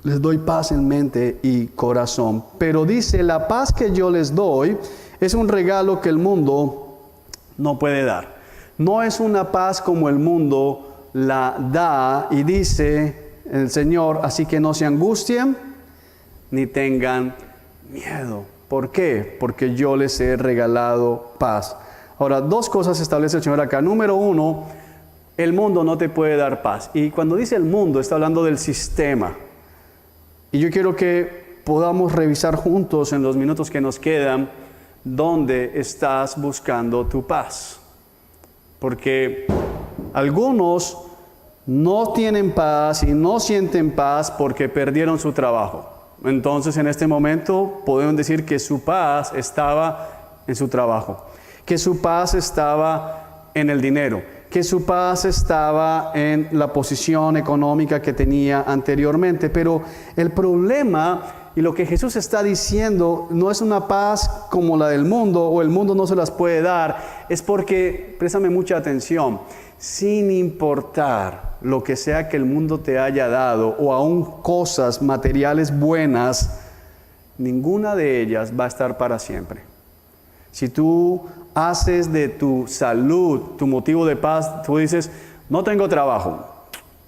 Les doy paz en mente y corazón. Pero dice, la paz que yo les doy es un regalo que el mundo no puede dar. No es una paz como el mundo la da. Y dice el Señor, así que no se angustien ni tengan miedo. ¿Por qué? Porque yo les he regalado paz. Ahora, dos cosas establece el Señor acá. Número uno, el mundo no te puede dar paz. Y cuando dice el mundo, está hablando del sistema. Y yo quiero que podamos revisar juntos en los minutos que nos quedan, dónde estás buscando tu paz. Porque algunos no tienen paz y no sienten paz porque perdieron su trabajo. Entonces, en este momento podemos decir que su paz estaba en su trabajo, que su paz estaba en el dinero, que su paz estaba en la posición económica que tenía anteriormente. Pero el problema y lo que Jesús está diciendo no es una paz como la del mundo, o el mundo no se las puede dar. Es porque, préstame mucha atención, sin importar lo que sea que el mundo te haya dado, o aún cosas materiales buenas, ninguna de ellas va a estar para siempre. Si tú haces de tu salud tu motivo de paz, tú dices, no tengo trabajo,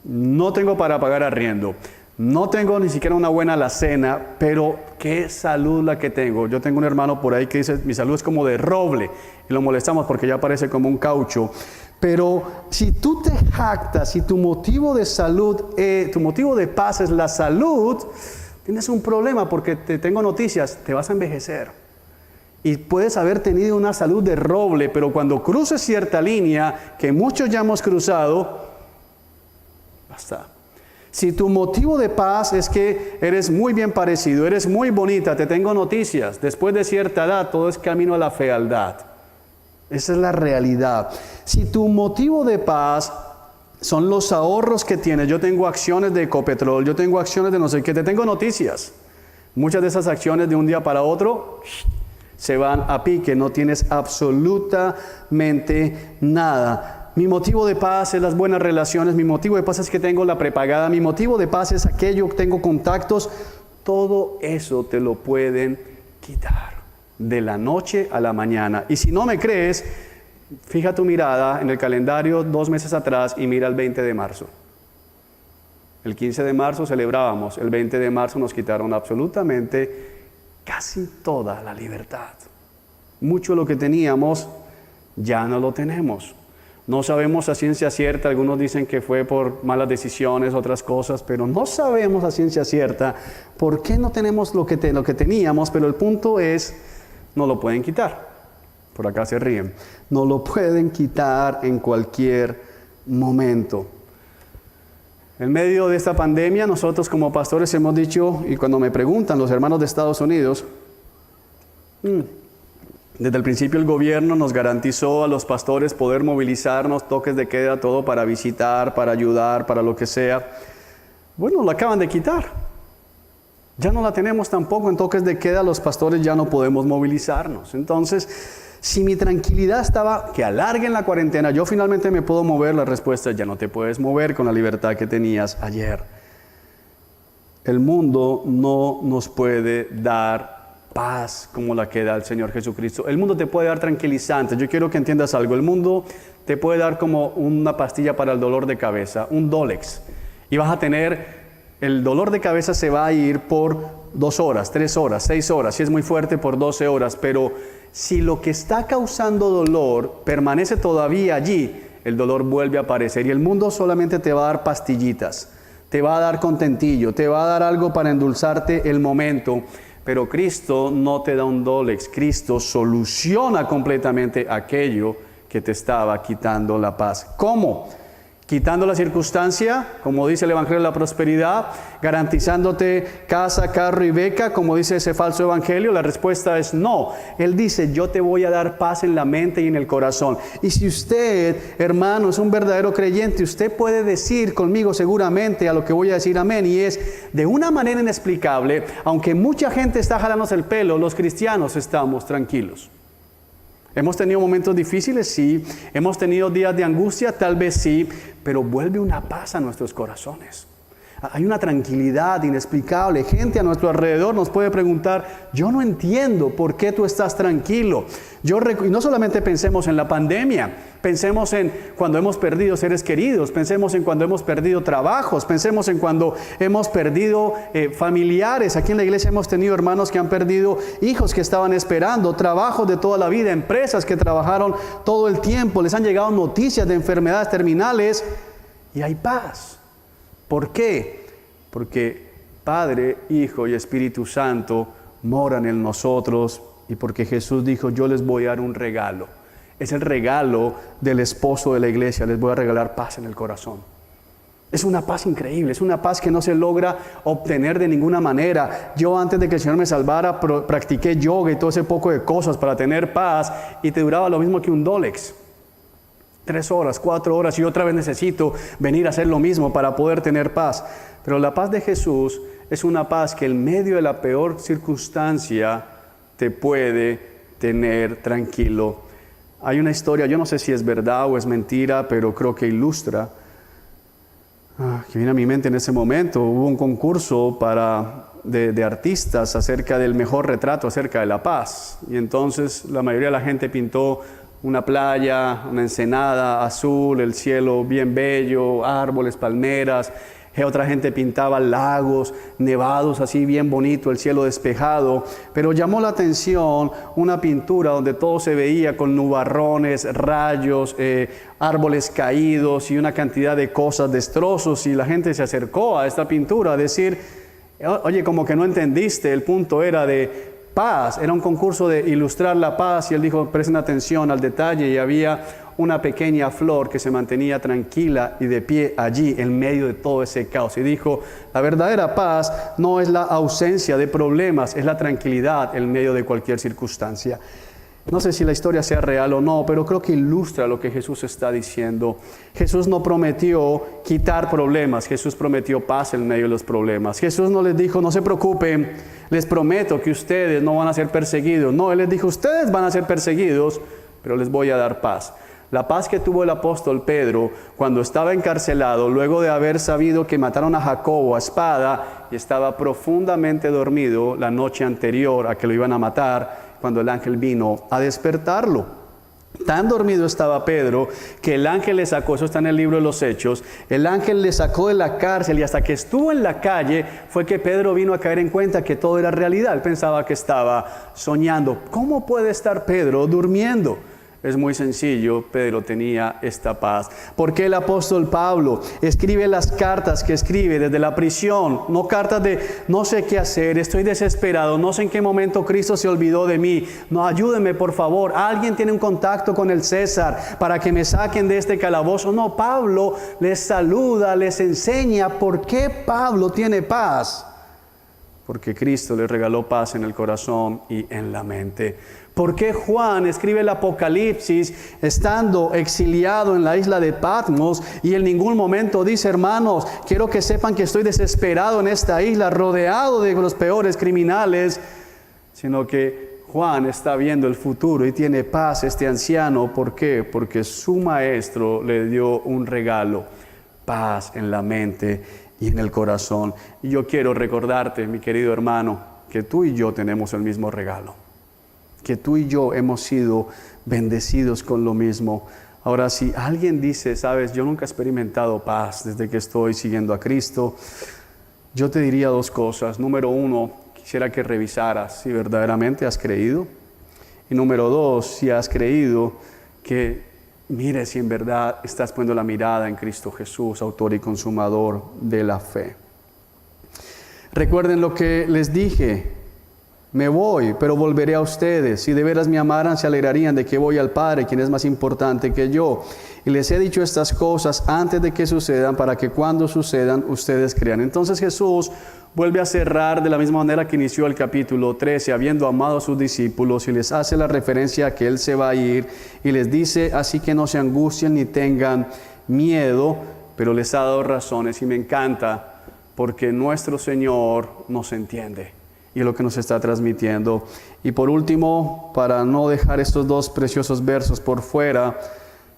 no tengo para pagar arriendo, no tengo ni siquiera una buena alacena, pero qué salud la que tengo. Yo tengo un hermano por ahí que dice, mi salud es como de roble, y lo molestamos porque ya parece como un caucho. Pero si tú te jactas, si tu motivo de salud, tu motivo de paz es la salud, tienes un problema, porque te tengo noticias, te vas a envejecer. Y puedes haber tenido una salud de roble, pero cuando cruces cierta línea, que muchos ya hemos cruzado, basta. Si tu motivo de paz es que eres muy bien parecido, eres muy bonita, te tengo noticias, después de cierta edad todo es camino a la fealdad. Esa es la realidad. Si tu motivo de paz son los ahorros que tienes, yo tengo acciones de Ecopetrol, yo tengo acciones de no sé qué, te tengo noticias. Muchas de esas acciones de un día para otro se van a pique, no tienes absolutamente nada. Mi motivo de paz es las buenas relaciones, mi motivo de paz es que tengo la prepagada, mi motivo de paz es aquello, tengo contactos. Todo eso te lo pueden quitar de la noche a la mañana. Y si no me crees, fija tu mirada en el calendario 2 meses atrás y mira el 20 de marzo. El 15 de marzo celebrábamos, el 20 de marzo nos quitaron absolutamente casi toda la libertad. Mucho de lo que teníamos ya no lo tenemos. No sabemos a ciencia cierta, algunos dicen que fue por malas decisiones, otras cosas, pero no sabemos a ciencia cierta por qué no tenemos lo que teníamos, pero el punto es, no lo pueden quitar. Por acá se ríen. No lo pueden quitar en cualquier momento. En medio de esta pandemia, nosotros como pastores hemos dicho, y cuando me preguntan los hermanos de Estados Unidos, desde el principio el gobierno nos garantizó a los pastores poder movilizarnos, toques de queda, todo para visitar, para ayudar, para lo que sea. Bueno, lo acaban de quitar. Ya no la tenemos tampoco en toques de queda, los pastores ya no podemos movilizarnos. Entonces, si mi tranquilidad estaba que alarguen la cuarentena, yo finalmente me puedo mover, la respuesta es ya no te puedes mover con la libertad que tenías ayer. El mundo no nos puede dar paz como la que da el Señor Jesucristo. El mundo te puede dar tranquilizantes. Yo quiero que entiendas algo. El mundo te puede dar como una pastilla para el dolor de cabeza, un Dolex. Y vas a tener, el dolor de cabeza se va a ir por 2 horas, 3 horas, 6 horas, si es muy fuerte por 12 horas. Pero si lo que está causando dolor permanece todavía allí, el dolor vuelve a aparecer. Y el mundo solamente te va a dar pastillitas, te va a dar contentillo, te va a dar algo para endulzarte el momento. Pero Cristo no te da un Dolex, Cristo soluciona completamente aquello que te estaba quitando la paz. ¿Cómo? quitando la circunstancia, como dice el Evangelio de la Prosperidad, garantizándote casa, carro y beca, como dice ese falso evangelio. La respuesta es no. Él dice, yo te voy a dar paz en la mente y en el corazón. Y si usted, hermano, es un verdadero creyente, usted puede decir conmigo seguramente a lo que voy a decir amén, y es, de una manera inexplicable, aunque mucha gente está jalándose el pelo, los cristianos estamos tranquilos. Hemos tenido momentos difíciles, sí. Hemos tenido días de angustia, tal vez sí. Pero vuelve una paz a nuestros corazones. Hay una tranquilidad inexplicable. Gente a nuestro alrededor nos puede preguntar, yo no entiendo por qué tú estás tranquilo. Y no solamente pensemos en la pandemia, pensemos en cuando hemos perdido seres queridos, pensemos en cuando hemos perdido trabajos, pensemos en cuando hemos perdido familiares. Aquí en la iglesia hemos tenido hermanos que han perdido hijos que estaban esperando, trabajos de toda la vida, empresas que trabajaron todo el tiempo, les han llegado noticias de enfermedades terminales y hay paz. ¿Por qué? Porque Padre, Hijo y Espíritu Santo moran en nosotros y porque Jesús dijo, yo les voy a dar un regalo. Es el regalo del esposo de la iglesia, les voy a regalar paz en el corazón. Es una paz increíble, es una paz que no se logra obtener de ninguna manera. Yo antes de que el Señor me salvara practiqué yoga y todo ese poco de cosas para tener paz y te duraba lo mismo que un Dolex. 3 horas, 4 horas y otra vez necesito venir a hacer lo mismo para poder tener paz. Pero la paz de Jesús es una paz que en medio de la peor circunstancia te puede tener tranquilo. Hay una historia, yo no sé si es verdad o es mentira, pero creo que ilustra, que viene a mi mente en ese momento. Hubo un concurso de artistas acerca del mejor retrato acerca de la paz. Y entonces la mayoría de la gente pintó una playa, una ensenada azul, el cielo bien bello, árboles, palmeras. Otra gente pintaba lagos, nevados, así bien bonito, el cielo despejado. Pero llamó la atención una pintura donde todo se veía con nubarrones, rayos, árboles caídos y una cantidad de cosas, destrozos. Y la gente se acercó a esta pintura a decir, oye, como que no entendiste, el punto era de paz, era un concurso de ilustrar la paz. Y él dijo, presten atención al detalle, y había una pequeña flor que se mantenía tranquila y de pie allí en medio de todo ese caos. Y dijo, la verdadera paz no es la ausencia de problemas, es la tranquilidad en medio de cualquier circunstancia. No sé si la historia sea real o no, pero creo que ilustra lo que Jesús está diciendo. Jesús no prometió quitar problemas, Jesús prometió paz en medio de los problemas. Jesús no les dijo, no se preocupen, les prometo que ustedes no van a ser perseguidos. No, Él les dijo, ustedes van a ser perseguidos, pero les voy a dar paz. La paz que tuvo el apóstol Pedro cuando estaba encarcelado, luego de haber sabido que mataron a Jacobo a espada y estaba profundamente dormido la noche anterior a que lo iban a matar, cuando el ángel vino a despertarlo. Tan dormido estaba Pedro que el ángel le sacó, eso está en el libro de los Hechos, el ángel le sacó de la cárcel y hasta que estuvo en la calle fue que Pedro vino a caer en cuenta que todo era realidad. Él pensaba que estaba soñando. ¿Cómo puede estar Pedro durmiendo? Es muy sencillo, Pedro tenía esta paz. Porque el apóstol Pablo escribe las cartas que escribe desde la prisión, no cartas de no sé qué hacer, estoy desesperado, no sé en qué momento Cristo se olvidó de mí, no, ayúdenme por favor, alguien tiene un contacto con el César para que me saquen de este calabozo. No, Pablo les saluda, les enseña por qué Pablo tiene paz. Porque Cristo le regaló paz en el corazón y en la mente. ¿Por qué Juan escribe el Apocalipsis estando exiliado en la isla de Patmos y en ningún momento dice, hermanos, quiero que sepan que estoy desesperado en esta isla, rodeado de los peores criminales? Sino que Juan está viendo el futuro y tiene paz este anciano. ¿Por qué? Porque su maestro le dio un regalo, paz en la mente y en el corazón. Y yo quiero recordarte, mi querido hermano, que tú y yo tenemos el mismo regalo, que tú y yo hemos sido bendecidos con lo mismo. Ahora, si alguien dice, sabes, yo nunca he experimentado paz desde que estoy siguiendo a Cristo, yo te diría 2 cosas. Número 1, quisiera que revisaras si verdaderamente has creído. Y número 2, si has creído, que mire si en verdad estás poniendo la mirada en Cristo Jesús, autor y consumador de la fe. Recuerden lo que les dije. Me voy, pero volveré a ustedes. Si de veras me amaran, se alegrarían de que voy al Padre, quien es más importante que yo. Y les he dicho estas cosas antes de que sucedan, para que cuando sucedan, ustedes crean. Entonces Jesús vuelve a cerrar de la misma manera que inició el capítulo 13, habiendo amado a sus discípulos, y les hace la referencia a que Él se va a ir, y les dice, así que no se angustien ni tengan miedo, pero les ha dado razones, y me encanta, porque nuestro Señor nos entiende. Y es lo que nos está transmitiendo. Y por último, para no dejar estos dos preciosos versos por fuera,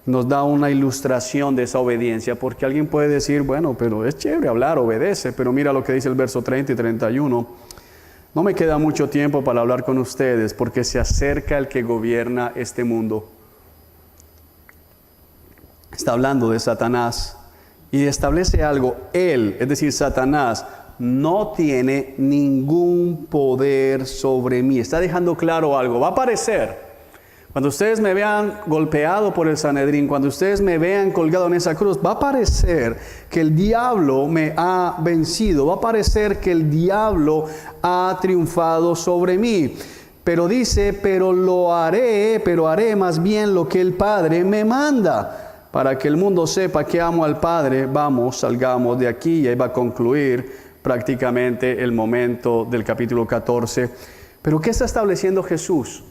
nos da una ilustración de esa obediencia, porque alguien puede decir, bueno, pero es chévere hablar, obedece, pero mira lo que dice el verso 30 y 31. No me queda mucho tiempo para hablar con ustedes, porque se acerca el que gobierna este mundo. Está hablando de Satanás y establece algo. Él, es decir, Satanás, no tiene ningún poder sobre mí. Está dejando claro algo. Va a aparecer. Cuando ustedes me vean golpeado por el Sanedrín, cuando ustedes me vean colgado en esa cruz, va a parecer que el diablo me ha vencido. Va a parecer que el diablo ha triunfado sobre mí. Pero dice, pero haré más bien lo que el Padre me manda, para que el mundo sepa que amo al Padre. Vamos, salgamos de aquí. Y ahí va a concluir prácticamente el momento del capítulo 14. Pero ¿qué está estableciendo Jesús?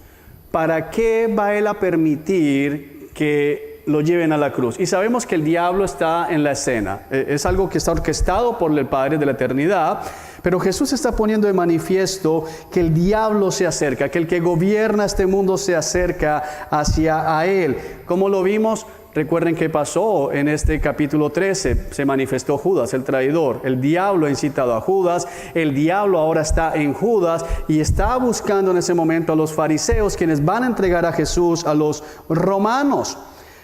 ¿Para qué va Él a permitir que lo lleven a la cruz? Y sabemos que el diablo está en la escena. Es algo que está orquestado por el Padre de la eternidad. Pero Jesús está poniendo de manifiesto que el diablo se acerca, que el que gobierna este mundo se acerca hacia a Él. ¿Cómo lo vimos? Recuerden qué pasó en este capítulo 13. Se manifestó Judas, el traidor. El diablo ha incitado a Judas. El diablo ahora está en Judas y está buscando en ese momento a los fariseos, quienes van a entregar a Jesús a los romanos.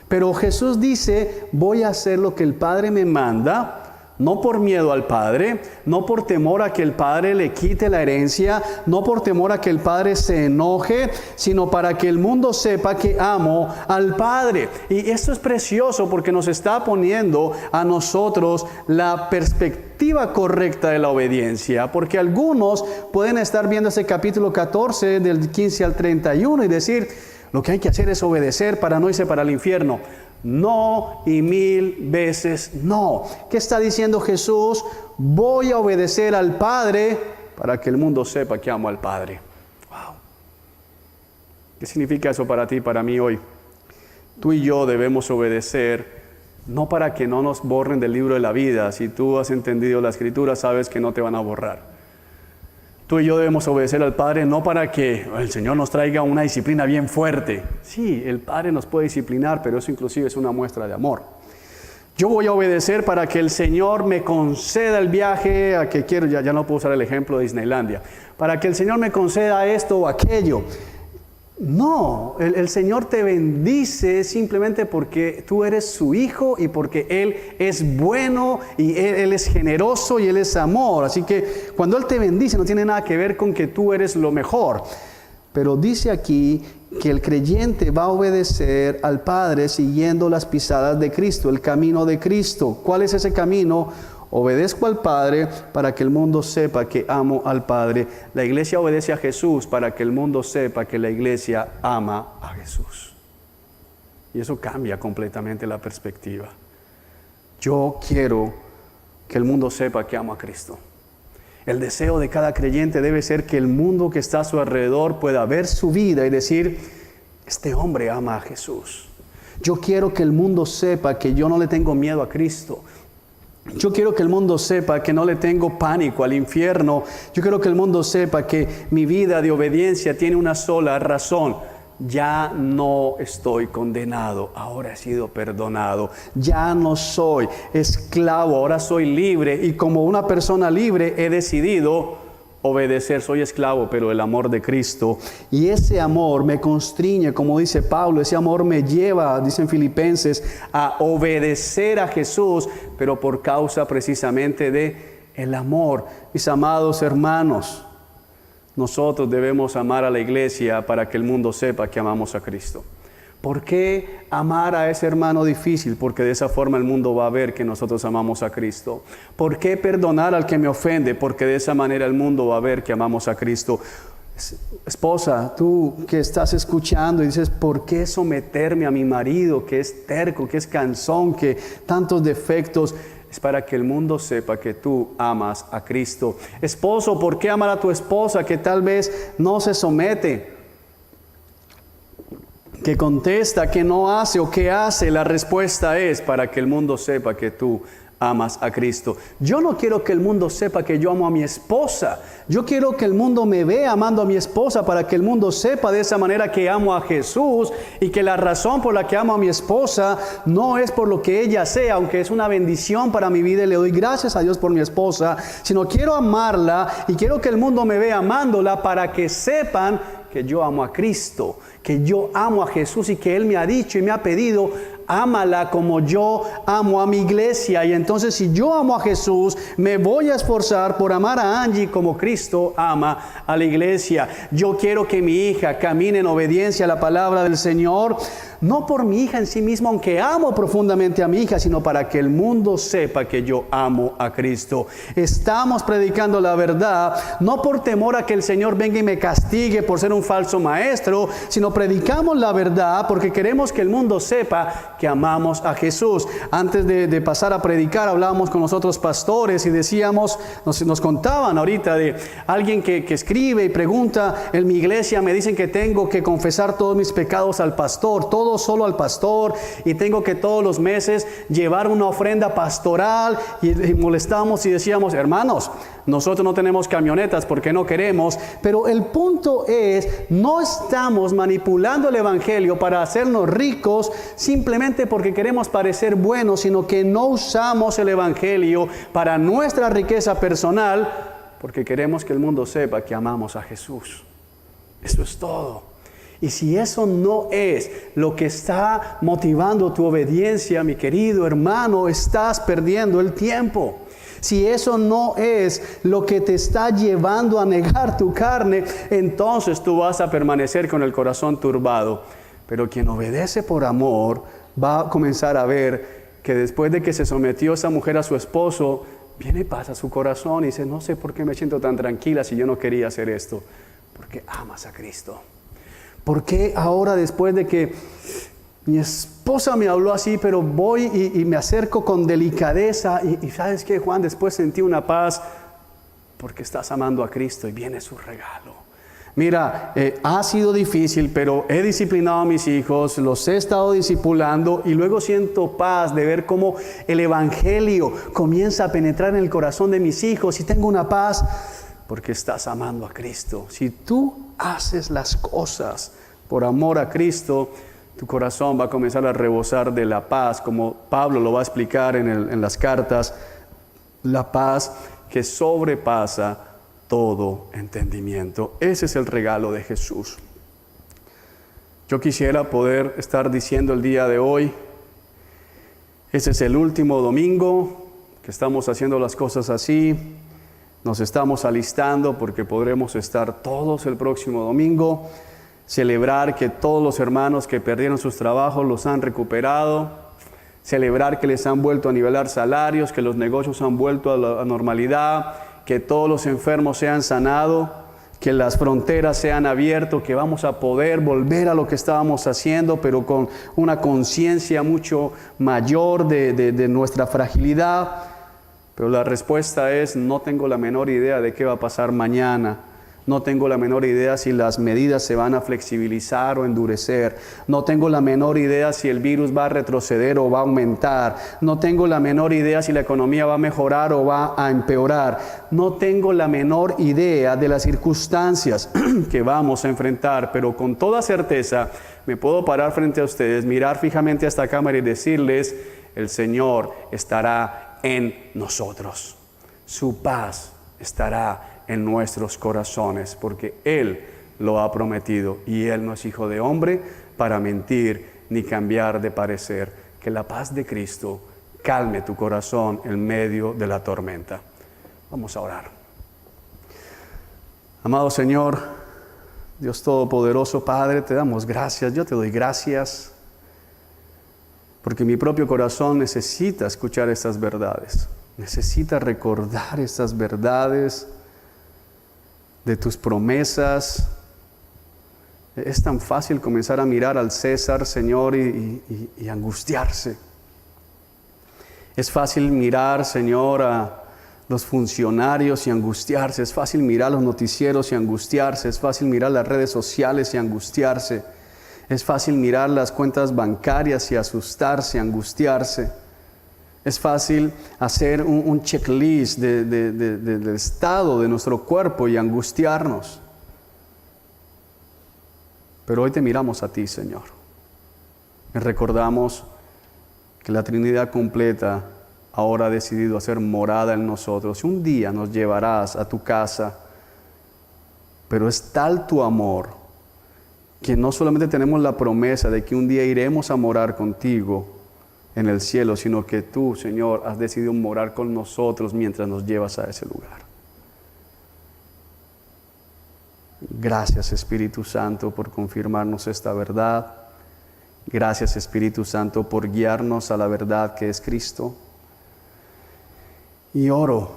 Pero Jesús dice, voy a hacer lo que el Padre me manda. No por miedo al Padre, no por temor a que el Padre le quite la herencia, no por temor a que el Padre se enoje, sino para que el mundo sepa que amo al Padre. Y esto es precioso porque nos está poniendo a nosotros la perspectiva correcta de la obediencia, porque algunos pueden estar viendo ese capítulo 14 del 15 al 31 y decir, lo que hay que hacer es obedecer para no irse para el infierno. No y 1000 veces no. ¿Qué está diciendo Jesús? Voy a obedecer al Padre para que el mundo sepa que amo al Padre. Wow. ¿Qué significa eso para ti y para mí hoy? Tú y yo debemos obedecer, no para que no nos borren del libro de la vida. Si tú has entendido la Escritura, sabes que no te van a borrar. Tú y yo debemos obedecer al Padre no para que el Señor nos traiga una disciplina bien fuerte. Sí, el Padre nos puede disciplinar, pero eso inclusive es una muestra de amor. Yo voy a obedecer para que el Señor me conceda el viaje a que quiero. Ya no puedo usar el ejemplo de Disneylandia. Para que el Señor me conceda esto o aquello. No, el Señor te bendice simplemente porque tú eres su hijo y porque Él es bueno y Él es generoso y Él es amor. Así que cuando Él te bendice no tiene nada que ver con que tú eres lo mejor. Pero dice aquí que el creyente va a obedecer al Padre siguiendo las pisadas de Cristo, el camino de Cristo. ¿Cuál es ese camino? Obedezco al Padre para que el mundo sepa que amo al Padre. La iglesia obedece a Jesús para que el mundo sepa que la iglesia ama a Jesús. Y eso cambia completamente la perspectiva. Yo quiero que el mundo sepa que amo a Cristo. El deseo de cada creyente debe ser que el mundo que está a su alrededor pueda ver su vida y decir, este hombre ama a Jesús. Yo quiero que el mundo sepa que yo no le tengo miedo a Cristo. Yo quiero que el mundo sepa que no le tengo pánico al infierno. Yo quiero que el mundo sepa que mi vida de obediencia tiene una sola razón. Ya no estoy condenado, ahora he sido perdonado. Ya no soy esclavo, ahora soy libre. Y como una persona libre he decidido obedecer. Soy esclavo, pero el amor de Cristo. Y ese amor me constriñe, como dice Pablo. Ese amor me lleva, dicen Filipenses, a obedecer a Jesús, pero por causa precisamente de el amor. Mis amados hermanos, nosotros debemos amar a la iglesia para que el mundo sepa que amamos a Cristo. ¿Por qué amar a ese hermano difícil? Porque de esa forma el mundo va a ver que nosotros amamos a Cristo. ¿Por qué perdonar al que me ofende? Porque de esa manera el mundo va a ver que amamos a Cristo. Esposa, tú que estás escuchando y dices, ¿por qué someterme a mi marido que es terco, que es cansón, que tantos defectos? Es para que el mundo sepa que tú amas a Cristo. Esposo, ¿por qué amar a tu esposa que tal vez no se somete? Que contesta, que no hace o que hace. La respuesta es para que el mundo sepa que tú amas a Cristo. Yo no quiero que el mundo sepa que yo amo a mi esposa. Yo quiero que el mundo me vea amando a mi esposa para que el mundo sepa de esa manera que amo a Jesús y que la razón por la que amo a mi esposa no es por lo que ella sea, aunque es una bendición para mi vida y le doy gracias a Dios por mi esposa, sino quiero amarla y quiero que el mundo me vea amándola para que sepan que yo amo a Cristo, que yo amo a Jesús y que Él me ha dicho y me ha pedido, ámala como yo amo a mi iglesia. Y entonces si yo amo a Jesús, me voy a esforzar por amar a Angie como Cristo ama a la iglesia. Yo quiero que mi hija camine en obediencia a la palabra del Señor, no por mi hija en sí misma, aunque amo profundamente a mi hija, sino para que el mundo sepa que yo amo a Cristo. Estamos predicando la verdad, no por temor a que el Señor venga y me castigue por ser un falso maestro, sino predicamos la verdad porque queremos que el mundo sepa que amamos a Jesús. Antes de pasar a predicar, hablábamos con los otros pastores y decíamos, nos contaban ahorita de alguien que escribe y pregunta, en mi iglesia me dicen que tengo que confesar todos mis pecados al pastor, todo solo al pastor, y tengo que todos los meses llevar una ofrenda pastoral, y molestamos y decíamos, hermanos, nosotros no tenemos camionetas porque no queremos, pero el punto es, no estamos manipulando el evangelio para hacernos ricos simplemente porque queremos parecer buenos, sino que no usamos el evangelio para nuestra riqueza personal porque queremos que el mundo sepa que amamos a Jesús. Eso es todo. Y si eso no es lo que está motivando tu obediencia, mi querido hermano, estás perdiendo el tiempo. Si eso no es lo que te está llevando a negar tu carne, entonces tú vas a permanecer con el corazón turbado. Pero quien obedece por amor va a comenzar a ver que después de que se sometió esa mujer a su esposo, viene paz a su corazón y dice, no sé por qué me siento tan tranquila si yo no quería hacer esto. Porque amas a Cristo. ¿Por qué ahora, después de que mi esposa me habló así, pero voy y me acerco con delicadeza y ¿sabes qué, Juan? Después sentí una paz porque estás amando a Cristo y viene su regalo. Mira, ha sido difícil, pero he disciplinado a mis hijos, los he estado discipulando y luego siento paz de ver cómo el evangelio comienza a penetrar en el corazón de mis hijos y tengo una paz porque estás amando a Cristo. Si tú haces las cosas por amor a Cristo, tu corazón va a comenzar a rebosar de la paz, como Pablo lo va a explicar en las cartas, la paz que sobrepasa todo entendimiento. Ese es el regalo de Jesús. Yo quisiera poder estar diciendo el día de hoy, ese es el último domingo que estamos haciendo las cosas así, nos estamos alistando porque podremos estar todos el próximo domingo, celebrar que todos los hermanos que perdieron sus trabajos los han recuperado, celebrar que les han vuelto a nivelar salarios, que los negocios han vuelto a la normalidad, que todos los enfermos se han sanado, que las fronteras se han abierto, que vamos a poder volver a lo que estábamos haciendo, pero con una conciencia mucho mayor de nuestra fragilidad. Pero la respuesta es, no tengo la menor idea de qué va a pasar mañana. No tengo la menor idea si las medidas se van a flexibilizar o endurecer. No tengo la menor idea si el virus va a retroceder o va a aumentar. No tengo la menor idea si la economía va a mejorar o va a empeorar. No tengo la menor idea de las circunstancias que vamos a enfrentar, pero con toda certeza me puedo parar frente a ustedes, mirar fijamente a esta cámara y decirles, el Señor estará en nosotros. Su paz estará en nuestros corazones, porque Él lo ha prometido y Él no es hijo de hombre para mentir ni cambiar de parecer. Que la paz de Cristo calme tu corazón en medio de la tormenta. Vamos a orar. Amado Señor, Dios Todopoderoso, Padre, te damos gracias, yo te doy gracias, porque mi propio corazón necesita escuchar estas verdades, necesita recordar estas verdades de tus promesas. Es tan fácil comenzar a mirar al César, Señor, y angustiarse. Es fácil mirar, Señor, a los funcionarios y angustiarse. Es fácil mirar los noticieros y angustiarse. Es fácil mirar las redes sociales y angustiarse. Es fácil mirar las cuentas bancarias y asustarse, angustiarse. Es fácil hacer un checklist del estado de nuestro cuerpo y angustiarnos. Pero hoy te miramos a ti, Señor. Y recordamos que la Trinidad completa ahora ha decidido hacer morada en nosotros. Un día nos llevarás a tu casa, pero es tal tu amor que no solamente tenemos la promesa de que un día iremos a morar contigo en el cielo, sino que tú, Señor, has decidido morar con nosotros mientras nos llevas a ese lugar. Gracias, Espíritu Santo, por confirmarnos esta verdad. Gracias, Espíritu Santo, por guiarnos a la verdad que es Cristo. Y oro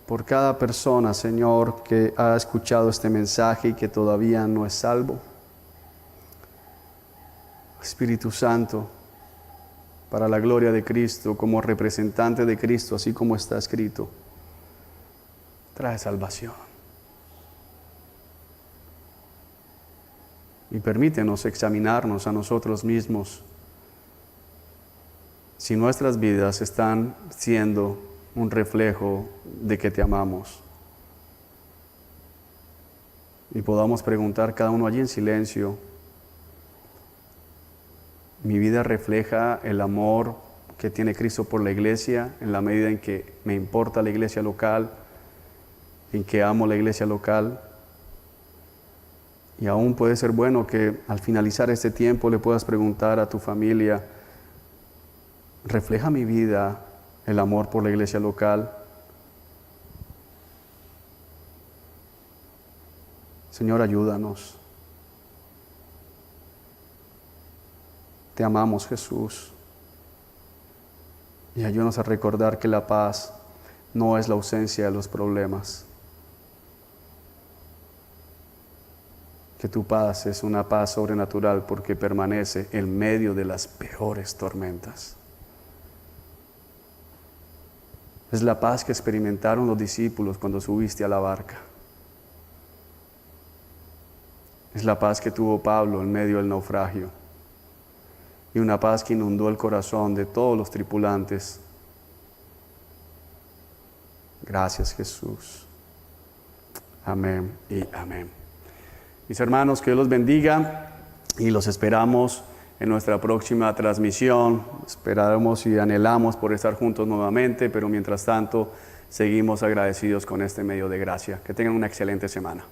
por cada persona, Señor, que ha escuchado este mensaje y que todavía no es salvo. Espíritu Santo, para la gloria de Cristo, como representante de Cristo, así como está escrito, trae salvación. Y permítenos examinarnos a nosotros mismos si nuestras vidas están siendo un reflejo de que te amamos. Y podamos preguntar cada uno allí en silencio: ¿mi vida refleja el amor que tiene Cristo por la iglesia en la medida en que me importa la iglesia local, en que amo la iglesia local? Y aún puede ser bueno que al finalizar este tiempo le puedas preguntar a tu familia: ¿refleja mi vida el amor por la iglesia local? Señor, ayúdanos. Te amamos, Jesús. Y ayúdanos a recordar que la paz no es la ausencia de los problemas. Que tu paz es una paz sobrenatural porque permanece en medio de las peores tormentas. Es la paz que experimentaron los discípulos cuando subiste a la barca. Es la paz que tuvo Pablo en medio del naufragio. Y una paz que inundó el corazón de todos los tripulantes. Gracias, Jesús. Amén y amén. Mis hermanos, que Dios los bendiga y los esperamos en nuestra próxima transmisión. Esperamos y anhelamos por estar juntos nuevamente, pero mientras tanto seguimos agradecidos con este medio de gracia. Que tengan una excelente semana.